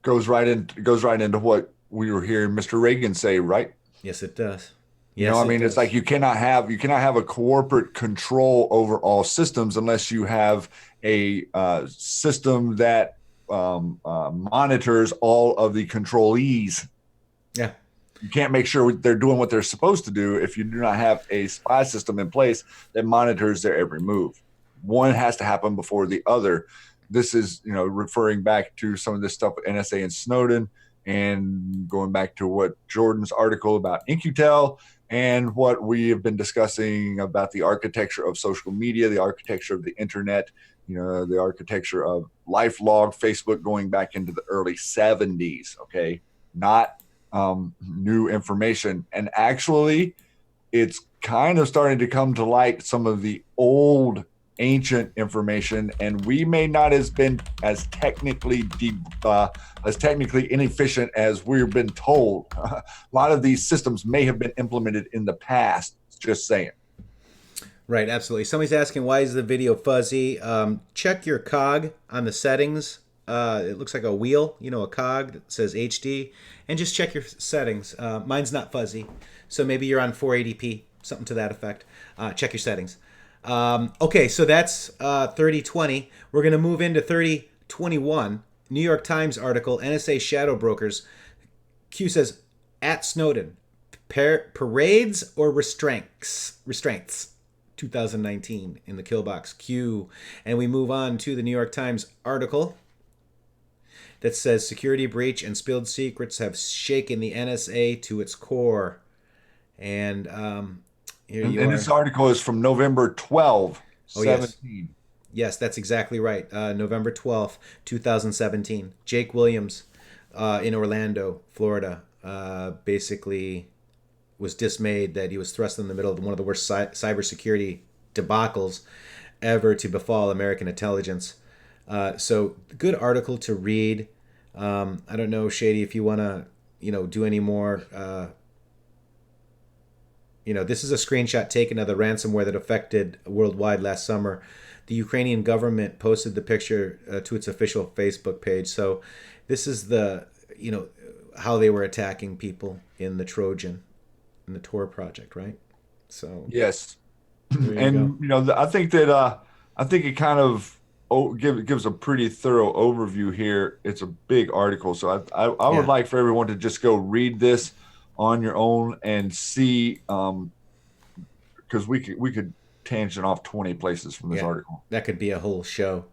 Goes right into what we were hearing Mr. Reagan say, right?
Yes, it does.
Yes, I mean, it's like you cannot have a corporate control over all systems unless you have a system that monitors all of the controlees.
Yeah.
You can't make sure they're doing what they're supposed to do if you do not have a spy system in place that monitors their every move. One has to happen before the other. This is, referring back to some of this stuff with NSA and Snowden, and going back to what Jordan's article about In-Q-Tel and what we have been discussing about the architecture of social media, the architecture of the internet, the architecture of LifeLog, Facebook going back into the early 70s, okay? Not new information. And actually, it's kind of starting to come to light some of the old ancient information, and we may not have been as technically inefficient as we've been told. A lot of these systems may have been implemented in the past. Just saying.
Right, absolutely. Somebody's asking, why is the video fuzzy? Check your cog on the settings. It looks like a wheel, a cog that says HD, and just check your settings. Mine's not fuzzy, so maybe you're on 480p, something to that effect. Check your settings. Okay, so that's 3020. We're going to move into 3021. New York Times article, NSA shadow brokers. Q says, @Snowden, parades or restraints? 2019 in the kill box. Q. And we move on to the New York Times article that says security breach and spilled secrets have shaken the NSA to its core. And
this article is from November 12, 17.
Yes, that's exactly right. November 12th, 2017. Jake Williams in Orlando, Florida, basically was dismayed that he was thrust in the middle of one of the worst cybersecurity debacles ever to befall American intelligence. So good article to read. I don't know, Shady, if you want to, do any more. This is a screenshot taken of the ransomware that affected worldwide last summer. The Ukrainian government posted the picture to its official Facebook page. So this is how they were attacking people in the Trojan, in the Tor project, right? So
yes, and I think that it kind of gives a pretty thorough overview here. It's a big article, so I would like for everyone to just go read this on your own and see because we could tangent off 20 places from this article.
That could be a whole show.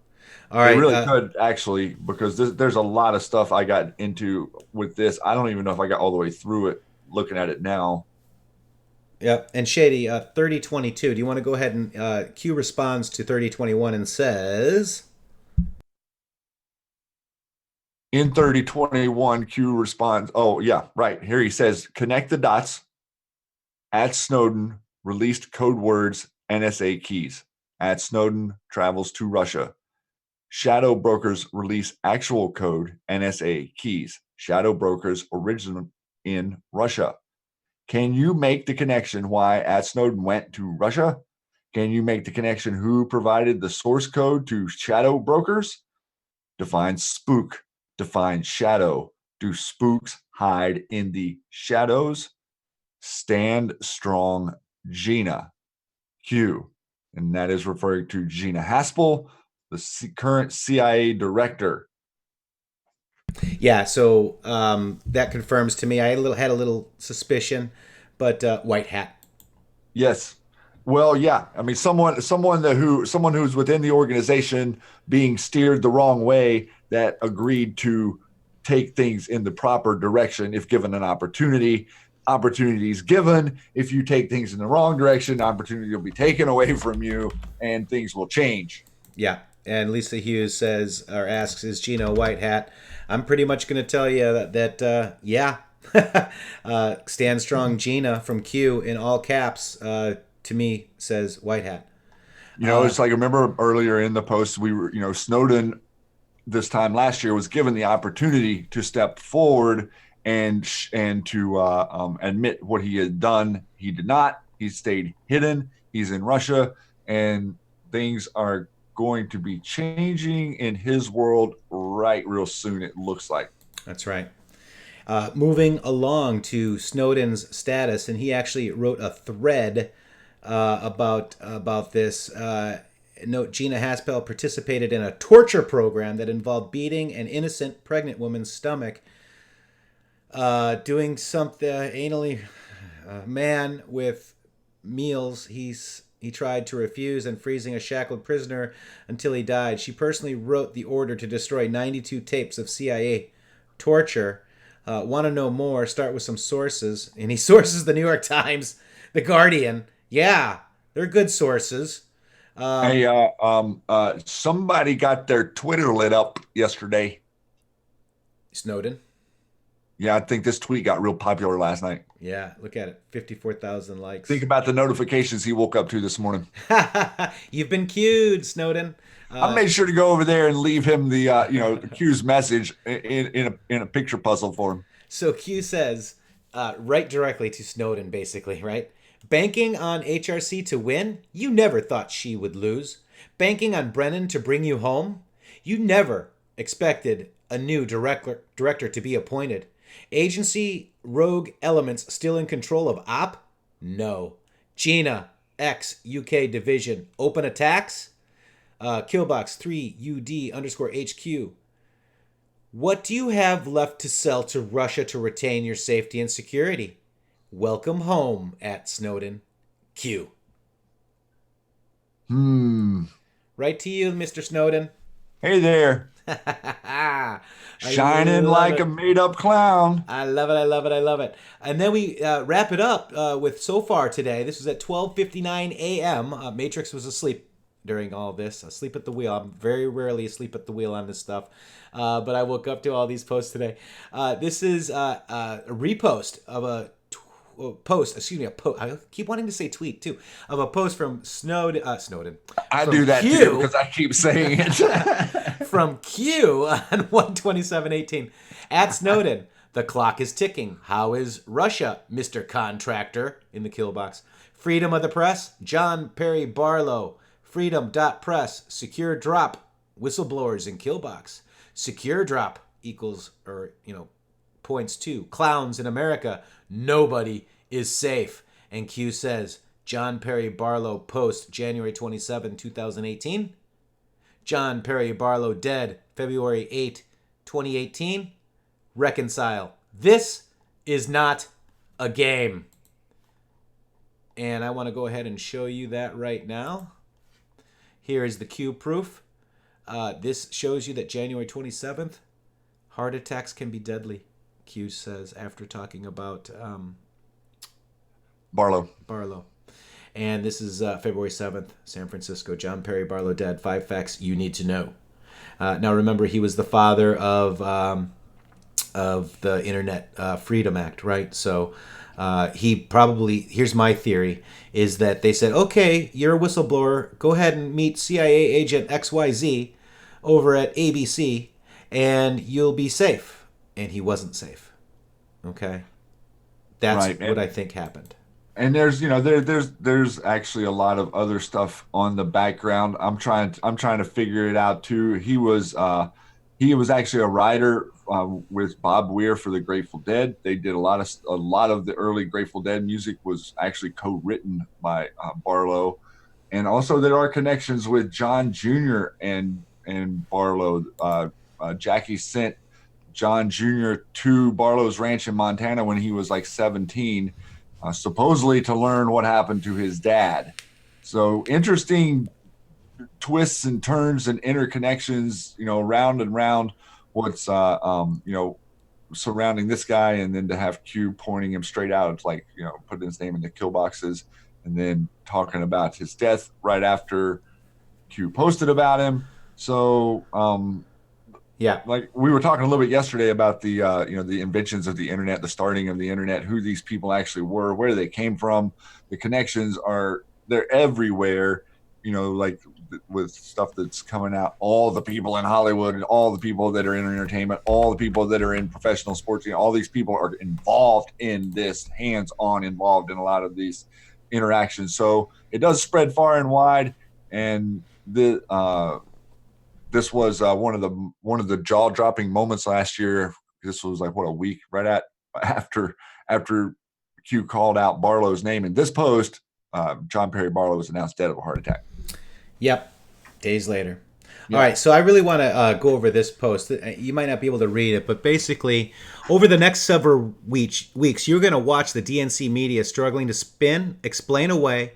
All
It
right.
really could, actually, because there's a lot of stuff I got into with this. I don't even know if I got all the way through it looking at it now.
Yep. And Shady, 3022, do you want to go ahead and Q responds to 3021 and says...
In 3021, Q responds, oh, yeah, right. Here he says, connect the dots. At Snowden, released code words, NSA keys. At Snowden, travels to Russia. Shadow brokers release actual code, NSA keys. Shadow brokers origin in Russia. Can you make the connection why at Snowden went to Russia? Can you make the connection who provided the source code to shadow brokers? Define spook. Define shadow. Do spooks hide in the shadows? Stand strong, Gina. Q. And that is referring to Gina Haspel, the current CIA director.
Yeah, so that confirms to me. I had a little suspicion, but white hat.
Yes. Well, yeah. I mean, someone who's within the organization being steered the wrong way that agreed to take things in the proper direction if given an opportunity. Opportunities given. If you take things in the wrong direction, opportunity will be taken away from you, and things will change.
Yeah. And Lisa Hughes says or asks, "Is Gina a white hat?" I'm pretty much going to tell you that yeah. Stand strong, Gina from Q in all caps. To me, says white hat.
You know, it's like, remember earlier in the post, we were, Snowden this time last year was given the opportunity to step forward and to admit what he had done. He did not. He stayed hidden. He's in Russia, and things are going to be changing in his world real soon, it looks like. That's
right. Moving along to Snowden's status, and he actually wrote a thread about this. Note, Gina Haspel participated in a torture program that involved beating an innocent pregnant woman's stomach, doing something anally. Man with meals, he tried to refuse, and freezing a shackled prisoner until he died. She personally wrote the order to destroy 92 tapes of CIA torture. Want to know more? Start with some sources. And he sources the New York Times, The Guardian. Yeah, they're good sources.
Somebody got their Twitter lit up yesterday.
Snowden?
Yeah, I think this tweet got real popular last night.
Yeah, look at it. 54,000 likes.
Think about the notifications he woke up to this morning.
You've been cued, Snowden.
I made sure to go over there and leave him the Q's message in a picture puzzle for him.
So Q says, write directly to Snowden, basically, right? Banking on HRC to win? You never thought she would lose. Banking on Brennan to bring you home? You never expected a new director to be appointed. Agency rogue elements still in control of OP? No. Gina, X, UK division. Open attacks? Killbox 3UD_HQ. What do you have left to sell to Russia to retain your safety and security? Welcome home at Snowden. Q. Right to you, Mr. Snowden.
Hey there. Shining like a made-up clown.
I love it, I love it, I love it. And then we wrap it up with so far today. This was at 12:59 a.m. Matrixxx was asleep during all this. Asleep at the wheel. I'm very rarely asleep at the wheel on this stuff. But I woke up to all these posts today. This is a repost of a post. I keep wanting to say tweet too, of a post from Snowden.
I do that
Q,
too because I keep saying it.
From Q on 1/27/18 at Snowden. The clock is ticking. How is Russia, Mr. Contractor? In the kill box. Freedom of the press. John Perry Barlow. Freedom.press. Secure drop. Whistleblowers in kill box. Secure drop equals points to clowns in America. Nobody is safe. And Q says, John Perry Barlow post, January 27, 2018. John Perry Barlow dead, February 8, 2018. Reconcile. This is not a game. And I want to go ahead and show you that right now. Here is the Q proof. This shows you that January 27th, heart attacks can be deadly, Q says after talking about
Barlow.
And this is February 7th, San Francisco. John Perry Barlow dead. 5 facts you need to know. Now remember, he was the father of the Internet Freedom Act, right? So he probably, here's my theory, is that they said, okay, you're a whistleblower. Go ahead and meet CIA agent XYZ over at ABC, and you'll be safe. And he wasn't safe. Okay? That's
right.
what I think happened.
And there's, you know, there's actually a lot of other stuff on the background. I'm trying to figure it out too. He was actually a writer with Bob Weir for the Grateful Dead. They did a lot of the early Grateful Dead music was actually co-written by Barlow, and also there are connections with John Jr. and Barlow. Jackie sent John Jr. to Barlow's ranch in Montana when he was like 17. Supposedly to learn what happened to his dad. So interesting twists and turns and interconnections, you know, round and round what's, you know, surrounding this guy. And then to have Q pointing him straight out, it's like, you know, putting his name in the kill boxes and then talking about his death right after Q posted about him. So,
yeah,
like we were talking a little bit yesterday about the you know, the inventions of the internet, the starting of the internet, who these people actually were, where they came from. The connections they're everywhere, you know, like with stuff that's coming out, all the people in Hollywood and all the people that are in entertainment, all the people that are in professional sports, you know, all these people are involved in this, hands-on involved in a lot of these interactions. So it does spread far and wide, and this was one of the jaw-dropping moments last year. This was like a week right after Q called out Barlow's name. In this post, John Perry Barlow was announced dead of a heart attack.
Yep, days later.
Yeah.
All right, so I really want to go over this post. You might not be able to read it, but basically, over the next several weeks, you're going to watch the DNC media struggling to spin, explain away,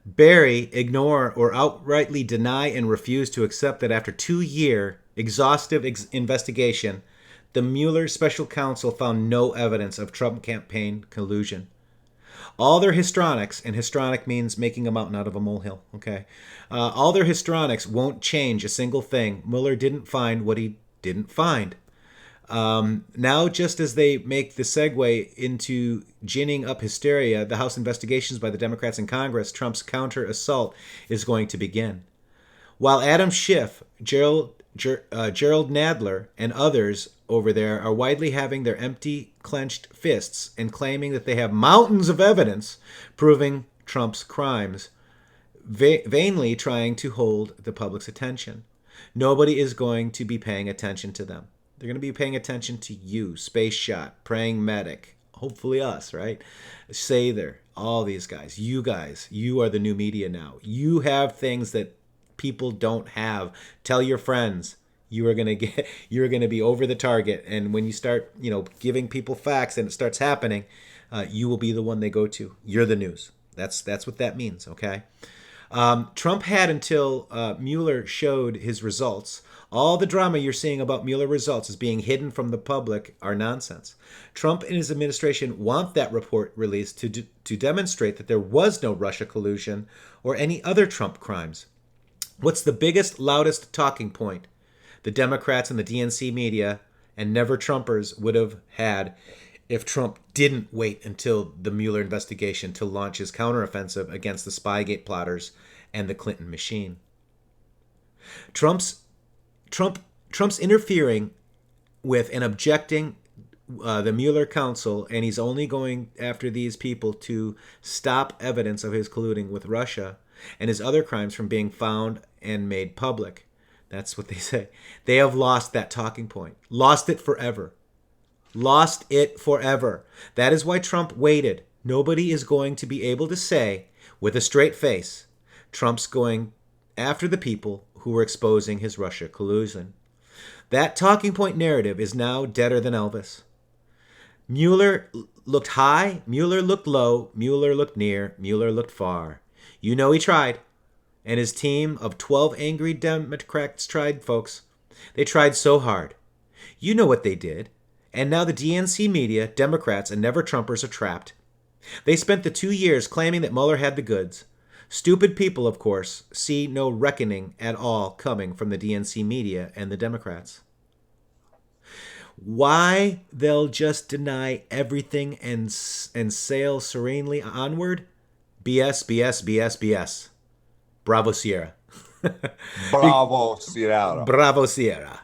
bury, ignore, or outrightly deny and refuse to accept that after 2-year exhaustive investigation, the Mueller special counsel found no evidence of Trump campaign collusion. All their histrionics, and histrionic means making a mountain out of a molehill, okay? All their histrionics won't change a single thing. Mueller didn't find what he didn't find. Now, just as they make the segue into ginning up hysteria, the House investigations by the Democrats in Congress, Trump's counter-assault is going to begin. While Adam Schiff, Gerald Nadler, and others over there are widely having their empty, clenched fists and claiming that they have mountains of evidence proving Trump's crimes, vainly trying to hold the public's attention. Nobody is going to be paying attention to them. They're going to be paying attention to you, Space Shot, Praying Medic, hopefully us, right? Sather, all these guys, you are the new media now. You have things that people don't have. Tell your friends. You're going to be over the target. And when you start, you know, giving people facts and it starts happening, you will be the one they go to. You're the news. That's what that means, okay? Trump had until Mueller showed his results. All the drama you're seeing about Mueller results as being hidden from the public are nonsense. Trump and his administration want that report released to demonstrate that there was no Russia collusion or any other Trump crimes. What's the biggest, loudest talking point the Democrats and the DNC media and never Trumpers would have had if Trump didn't wait until the Mueller investigation to launch his counteroffensive against the Spygate plotters and the Clinton machine? Trump's interfering with and objecting the Mueller counsel, and he's only going after these people to stop evidence of his colluding with Russia and his other crimes from being found and made public. That's what they say. They have lost that talking point. Lost it forever. Lost it forever. That is why Trump waited. Nobody is going to be able to say with a straight face, Trump's going after the people who were exposing his Russia collusion. That talking point narrative is now deader than Elvis. Mueller looked high, Mueller looked low, Mueller looked near, Mueller looked far. You know he tried. And his team of 12 angry Democrats tried, folks. They tried so hard. You know what they did. And now the DNC media, Democrats, and never-Trumpers are trapped. They spent the 2 years claiming that Mueller had the goods. Stupid people, of course, see no reckoning at all coming from the DNC media and the Democrats. Why they'll just deny everything and sail serenely onward? BS, BS, BS, BS. Bravo, Sierra.
Bravo, Sierra.
Bravo, Sierra.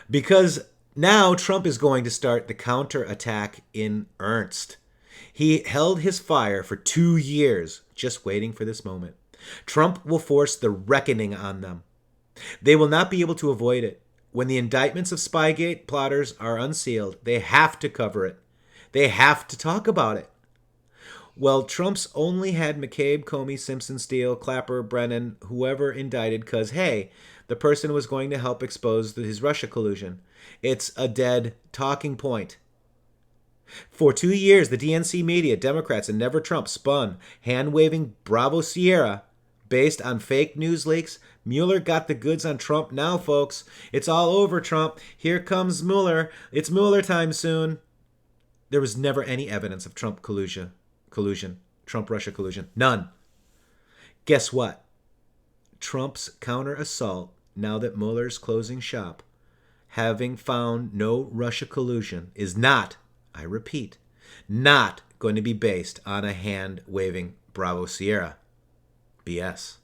Because now Trump is going to start the counterattack in earnest. He held his fire for 2 years, just waiting for this moment. Trump will force the reckoning on them. They will not be able to avoid it. When the indictments of Spygate plotters are unsealed, they have to cover it. They have to talk about it. Well, Trump's only had McCabe, Comey, Simpson, Steele, Clapper, Brennan, whoever indicted because, hey, the person was going to help expose his Russia collusion. It's a dead talking point. For 2 years, the DNC media, Democrats, and Never Trump spun, hand-waving Bravo Sierra based on fake news leaks. Mueller got the goods on Trump now, folks. It's all over, Trump. Here comes Mueller. It's Mueller time soon. There was never any evidence of Trump collusion, Trump-Russia collusion. None. Guess what? Trump's counter-assault, now that Mueller's closing shop, having found no Russia collusion, is not, I repeat, not going to be based on a hand-waving Bravo Sierra. BS.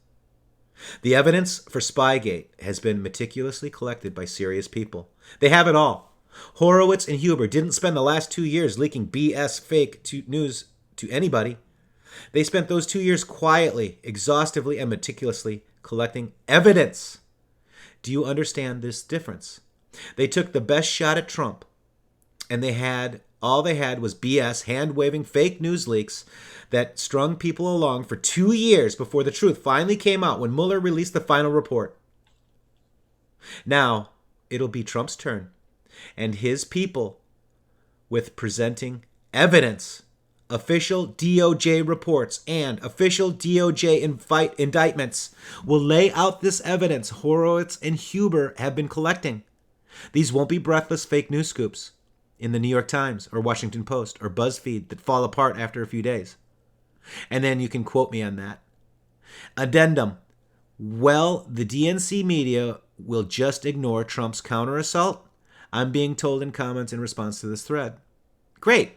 The evidence for Spygate has been meticulously collected by serious people. They have it all. Horowitz and Huber didn't spend the last 2 years leaking BS fake news to anybody. They spent those 2 years quietly, exhaustively, and meticulously collecting evidence. Do you understand this difference? They took the best shot at Trump, and all they had was BS, hand-waving fake news leaks that strung people along for 2 years before the truth finally came out when Mueller released the final report. Now, it'll be Trump's turn, and his people, with presenting evidence, official DOJ reports, and official DOJ indictments, will lay out this evidence Horowitz and Huber have been collecting. These won't be breathless fake news scoops in the New York Times or Washington Post or BuzzFeed that fall apart after a few days. And then you can quote me on that. Addendum. Well, the DNC media will just ignore Trump's counter-assault? I'm being told in comments in response to this thread. Great.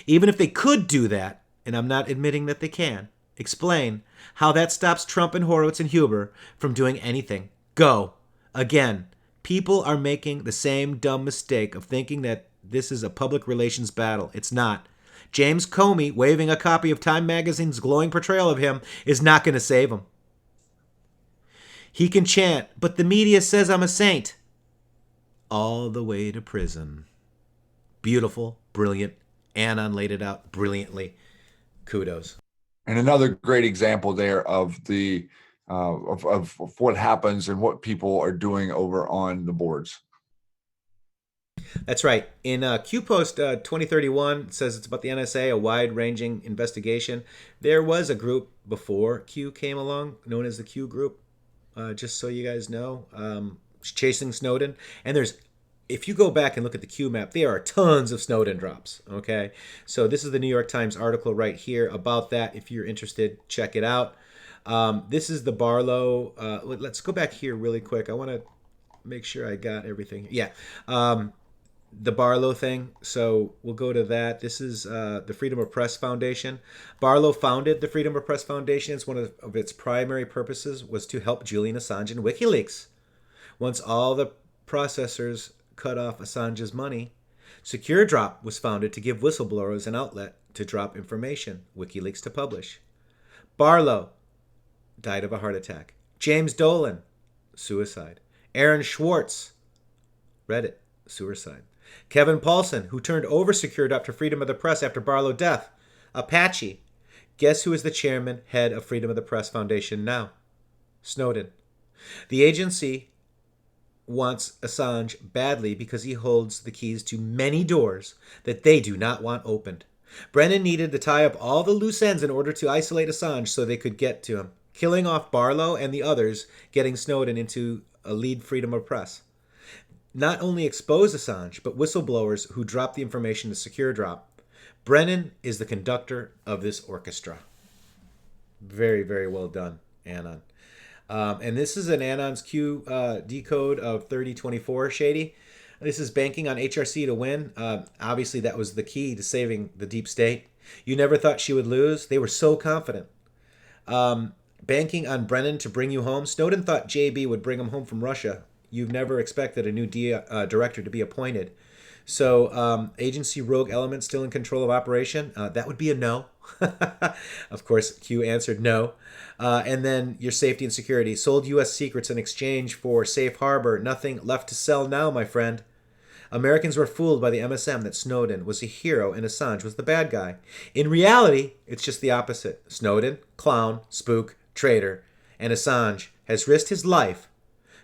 Even if they could do that, and I'm not admitting that they can, explain how that stops Trump and Horowitz and Huber from doing anything. Go. Again, people are making the same dumb mistake of thinking that this is a public relations battle. It's not. James Comey waving a copy of Time Magazine's glowing portrayal of him is not going to save him. He can chant, but the media says I'm a saint. All the way to prison. Beautiful, brilliant. Anon laid it out brilliantly. Kudos.
And another great example there of the of what happens and what people are doing over on the boards.
That's right. In Q Post 2031, it says it's about the NSA, a wide-ranging investigation. There was a group before Q came along, known as the Q Group, just so you guys know, chasing Snowden. And if you go back and look at the Q map, there are tons of Snowden drops, okay? So this is the New York Times article right here about that. If you're interested, check it out. This is the Barlow. Let's go back here really quick. I want to make sure I got everything. Yeah. The Barlow thing. So we'll go to that. This is the Freedom of Press Foundation. Barlow founded the Freedom of Press Foundation. It's one of its primary purposes was to help Julian Assange and WikiLeaks. Once all the processors cut off Assange's money, SecureDrop was founded to give whistleblowers an outlet to drop information, WikiLeaks to publish. Barlow died of a heart attack. James Dolan, suicide. Aaron Schwartz, Reddit, suicide. Kevin Paulson, who turned over SecureDrop to Freedom of the Press after Barlow death. Apache. Guess who is the chairman, head of Freedom of the Press Foundation now? Snowden. The agency wants Assange badly because he holds the keys to many doors that they do not want opened. Brennan needed to tie up all the loose ends in order to isolate Assange so they could get to him, killing off Barlow and the others, getting Snowden into a lead freedom of press. Not only expose Assange, but whistleblowers who drop the information to secure drop. Brennan is the conductor of this orchestra. Very, very well done, Anon. And this is an Anon's Q decode of 3024, Shady. This is banking on HRC to win. Obviously, that was the key to saving the deep state. You never thought she would lose. They were so confident. Banking on Brennan to bring you home. Snowden thought JB would bring him home from Russia. You've never expected a new director to be appointed. So agency rogue element still in control of operation. That would be a no. Of course, Q answered no. And then your safety and security. Sold U.S. secrets in exchange for safe harbor. Nothing left to sell now, my friend. Americans were fooled by the MSM that Snowden was a hero and Assange was the bad guy. In reality, it's just the opposite. Snowden, clown, spook, traitor, and Assange has risked his life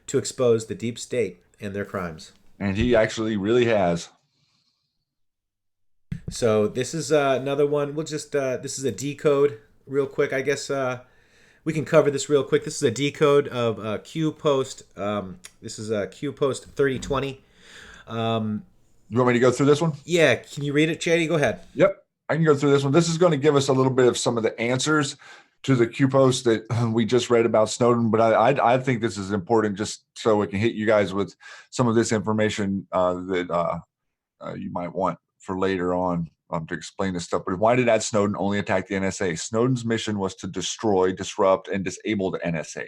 to expose the deep state and their crimes.
And he actually really has.
So this is another one. We'll just, this is a decode real quick. I guess we can cover this real quick. This is a decode of Q post. This is Q post 3020.
You want me to go through this one?
Yeah. Can you read it, Chady? Go ahead.
Yep. I can go through this one. This is going to give us a little bit of some of the answers to the Q post that we just read about Snowden. But I think this is important just so we can hit you guys with some of this information that you might want for later on to explain this stuff. But why did Ed Snowden only attack the NSA? Snowden's mission was to destroy, disrupt, and disable the NSA.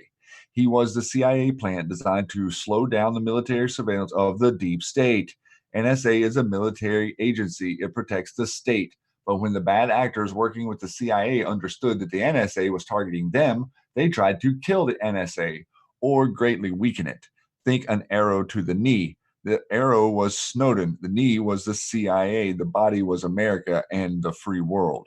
He was the CIA plant designed to slow down the military surveillance of the deep state. NSA is a military agency. It protects the state. But when the bad actors working with the CIA understood that the NSA was targeting them, they tried to kill the NSA or greatly weaken it. Think an arrow to the knee. The arrow was Snowden. The knee was the CIA. The body was America and the free world.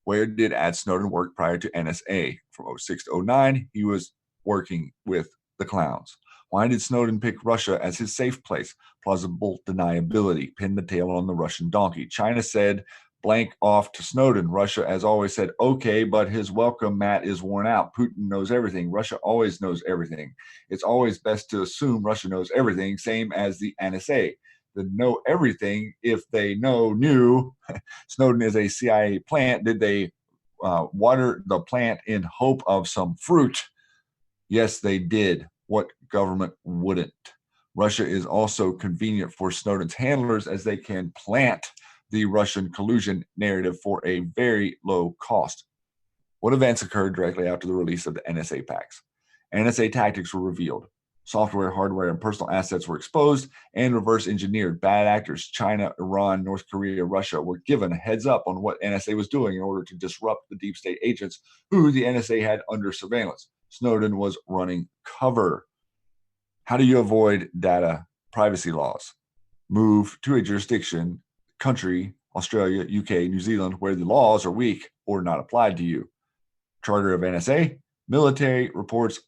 Where did Ed Snowden work prior to NSA? From 06 to 09, he was working with the clowns. Why did Snowden pick Russia as his safe place? Plausible deniability. Pin the tail on the Russian donkey. China said blank off to Snowden. Russia has always said, okay, but his welcome mat is worn out. Putin knows everything. Russia always knows everything. It's always best to assume Russia knows everything, same as the NSA. They know everything if they knew Snowden is a CIA plant. Did they water the plant in hope of some fruit? Yes, they did. What government wouldn't? Russia is also convenient for Snowden's handlers as they can plant the Russian collusion narrative for a very low cost. What events occurred directly after the release of the NSA packs? NSA tactics were revealed. Software, hardware, and personal assets were exposed and reverse engineered. Bad actors, China, Iran, North Korea, Russia, were given a heads up on what NSA was doing in order to disrupt the deep state agents who the NSA had under surveillance. Snowden was running cover. How do you avoid data privacy laws? Move to a jurisdiction, country, Australia, UK, New Zealand, where the laws are weak or not applied to you. Charter of NSA, military reports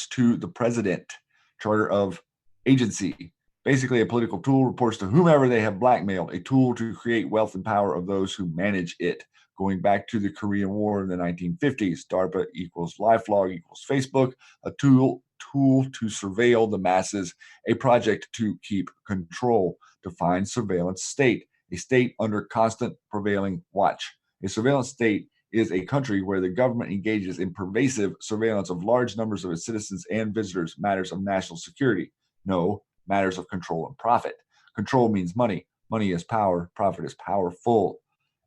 to the president. Charter of agency, basically a political tool, reports to whomever they have blackmailed, a tool to create wealth and power of those who manage it. Going back to the Korean War in the 1950s, DARPA equals LifeLog equals Facebook, a tool to surveil the masses, a project to keep control. Define surveillance state, a state under constant prevailing watch. A surveillance state is a country where the government engages in pervasive surveillance of large numbers of its citizens and visitors. Matters of national security. No, matters of control and profit. Control means money. Money is power. Profit is powerful.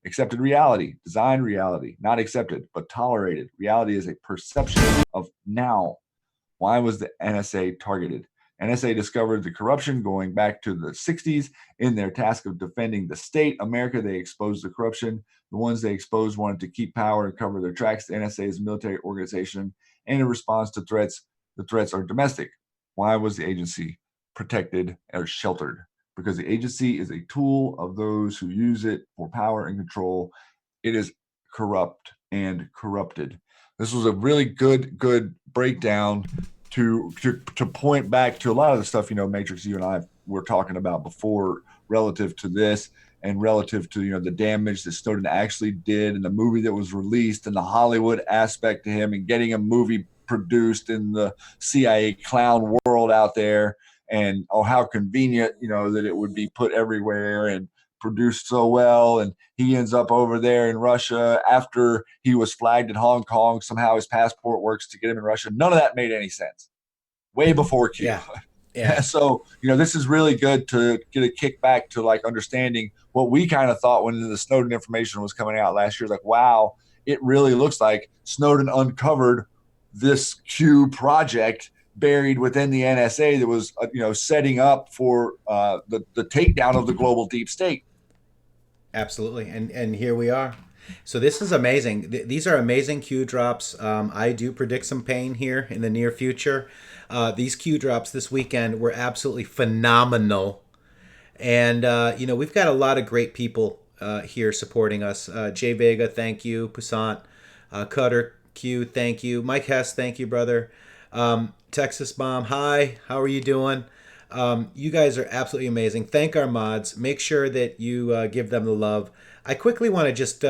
Accepted reality. Designed reality. Not accepted, but tolerated. Reality is a perception of now. Why was the NSA targeted? NSA discovered the corruption going back to the 60s in their task of defending the state. America, they exposed the corruption. The ones they exposed wanted to keep power and cover their tracks. The NSA is a military organization, and in response to threats, the threats are domestic. Why was the agency protected or sheltered? Because the agency is a tool of those who use it for power and control. It is corrupt and corrupted. This was a really good breakdown to point back to a lot of the stuff, Matrixxx, you and I were talking about before, relative to this and relative to, the damage that Snowden actually did and the movie that was released and the Hollywood aspect to him and getting a movie produced in the CIA clown world out there. And how convenient, that it would be put everywhere and produced so well. And he ends up over there in Russia after he was flagged in Hong Kong. Somehow his passport works to get him in Russia. None of that made any sense. Way before Q.
Yeah.
So, this is really good to get a kickback to like understanding what we kind of thought when the Snowden information was coming out last year. Like, wow, it really looks like Snowden uncovered this Q project buried within the NSA that was, setting up for the takedown of the global deep state.
Absolutely. And here we are. So this is amazing. These are amazing Q drops. I do predict some pain here in the near future. These Q drops this weekend were absolutely phenomenal. And, we've got a lot of great people here supporting us. Jay Vega, thank you. Poussant, Cutter Q, thank you. Mike Hess, thank you, brother. Texas Bomb, hi. How are you doing? You guys are absolutely amazing. Thank our mods. Make sure that you give them the love. I quickly want to just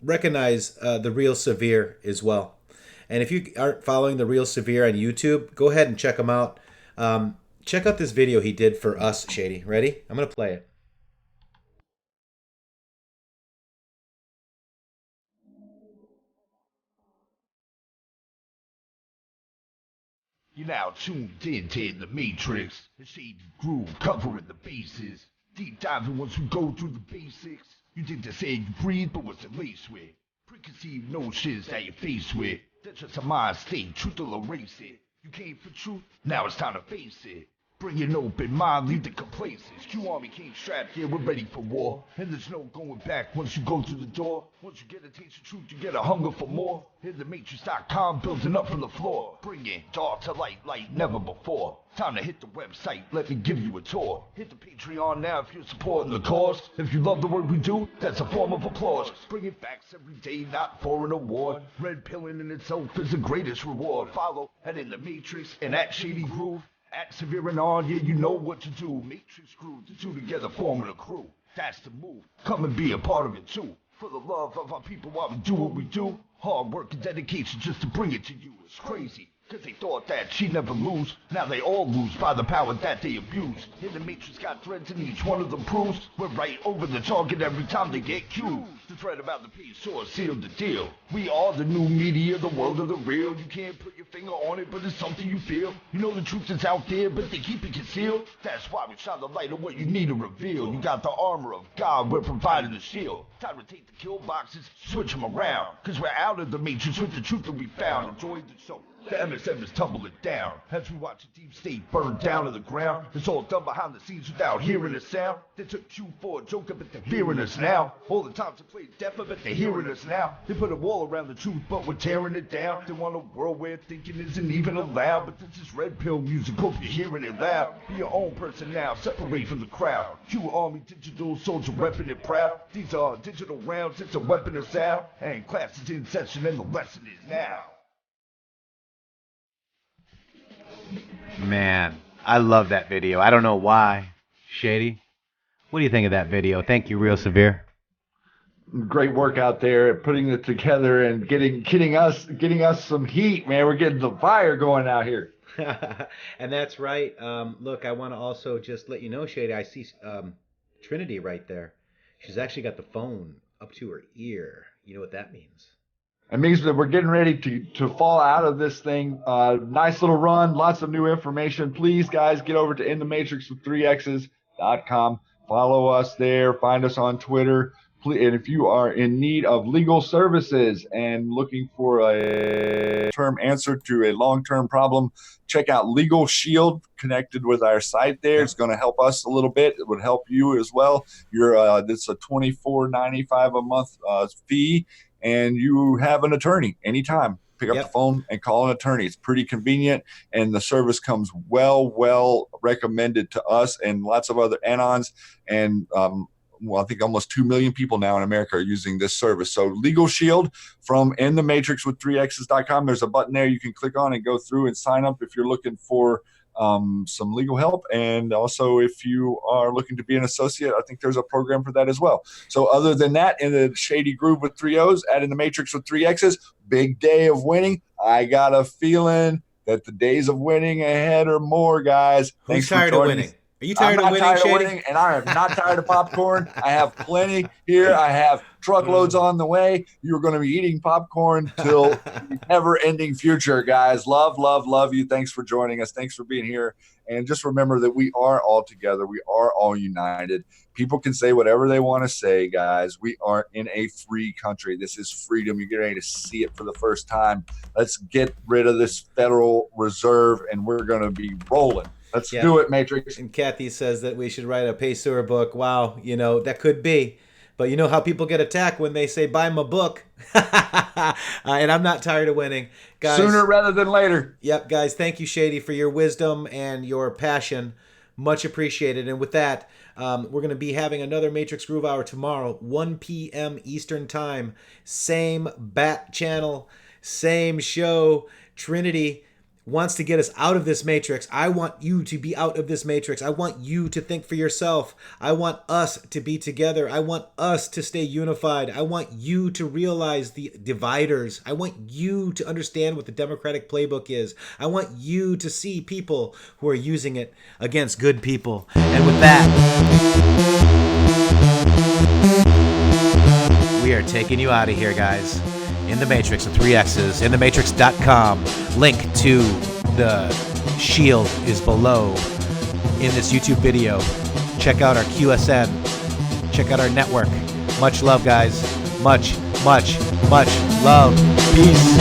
recognize the Real Severe as well. And if you aren't following the Real Severe on YouTube, go ahead and check him out. Check out this video he did for us, Shady. Ready? I'm going to play it.
You're now tuned in to intheMatrixxx, the shady Grooove covering the bases. Deep diving once we go through the basics. You did the say you breathe, but what's it laced with? Preconceived notions that you're faced with. That's just a mind state, truth will erase it. You came for truth, now it's time to face it. Bring an open mind, leave the complacence. QArmy came strapped here, we're ready for war. And there's no going back once you go through the door. Once you get a taste of truth, you get a hunger for more. intheMatrixxx.com, building up from the floor. Bring it dark to light, like never before. Time to hit the website, let me give you a tour. Hit the Patreon now if you're supporting the cause. If you love the work we do, that's a form of applause. Bringing facts every day, not for an award. Red pilling in itself is the greatest reward. Follow at intheMatrixxx and at Shady Grooove. At Severe and on, yeah, you know what to do. Matrixxx Grooove, the two together forming a crew. That's the move. Come and be a part of it too. For the love of our people while we do what we do. Hard work and dedication just to bring it to you. It's crazy. Cause they thought that she'd never lose. Now they all lose by the power that they abuse. intheMatrixxx got threads and each one of them proves we're right over the target every time they get cued. The thread about the peace source sealed the deal. We are the new media, the world of the real. You can't put your finger on it, but it's something you feel. You know the truth is out there, but they keep it concealed. That's why we shine the light on what you need to reveal. You got the armor of God, we're providing the shield. Time to take the kill boxes, switch them around. Cause we're out of the matrix with the truth that we found. Enjoy the show. The MSM is tumbling down as we watch the deep state burn down to the ground. It's all done behind the scenes without hearing the sound. They took Q for a joke, but they're fearing us now. All the times they played deaf, but they're hearing us now. They put a wall around the truth, but we're tearing it down. They want a world where thinking isn't even allowed. But this is red pill music, hope you're hearing it loud. Be your own person now, separate from the crowd. QArmy, digital soldier, weapon and proud. These are digital rounds, it's a weapon of sound. And class is in session and the lesson is now.
Man, I love that video. I don't know why. Shady, what do you think of that video? Thank you, Real Severe.
Great work out there, putting it together and getting us some heat, man. We're getting the fire going out here.
And that's right. Look, I want to also just let you know, Shady, I see Trinity right there. She's actually got the phone up to her ear. You know what that means?
It means that we're getting ready to fall out of this thing. Nice little run, lots of new information. Please, guys, get over to intheMatrixxx with 3x's.com. Follow us there. Find us on Twitter. And if you are in need of legal services and looking for a term answer to a long-term problem, check out Legal Shield, connected with our site there. It's going to help us a little bit. It would help you as well. It's a $24.95 a month fee. And you have an attorney anytime. Pick up the phone and call an attorney. It's pretty convenient, and the service comes well recommended to us and lots of other anons. And well, I think almost 2 million people now in America are using this service. So Legal Shield from intheMatrixx with 3x's.com. There's a button there you can click on and go through and sign up if you're looking for some legal help. And also if you are looking to be an associate, I think there's a program for that as well. So other than that, in the Shady Groove with 3 O's, add in the Matrixx with 3 X's, big day of winning. I got a feeling that the days of winning ahead are more, guys.
Who's tired of winning? Are you tired of winning, Shady?
And I am not tired of popcorn. I have plenty here. I have truckloads on the way. You're going to be eating popcorn till the never-ending future, guys. Love, love, love you. Thanks for joining us. Thanks for being here. And just remember that we are all together. We are all united. People can say whatever they want to say, guys. We are in a free country. This is freedom. You're getting ready to see it for the first time. Let's get rid of this Federal Reserve, and we're going to be rolling. Let's do it, Matrixx.
And Kathy says that we should write a Payseur book. Wow, that could be. But you know how people get attacked when they say, buy my book. And I'm not tired of winning. Guys,
sooner rather than later.
Yep, guys, thank you, Shady, for your wisdom and your passion. Much appreciated. And with that, we're going to be having another Matrixx Groove Hour tomorrow, 1 p.m. Eastern Time. Same bat channel, same show. Trinity wants to get us out of this matrix. I want you to be out of this matrix. I want you to think for yourself. I want us to be together. I want us to stay unified. I want you to realize the dividers. I want you to understand what the Democratic playbook is. I want you to see people who are using it against good people. And with that, we are taking you out of here, guys. In the Matrixx with 3 X's, intheMatrixx.com. Link to the shield is below in this YouTube video. Check out our QSN. Check out our network. Much love, guys. Much, much, much love. Peace.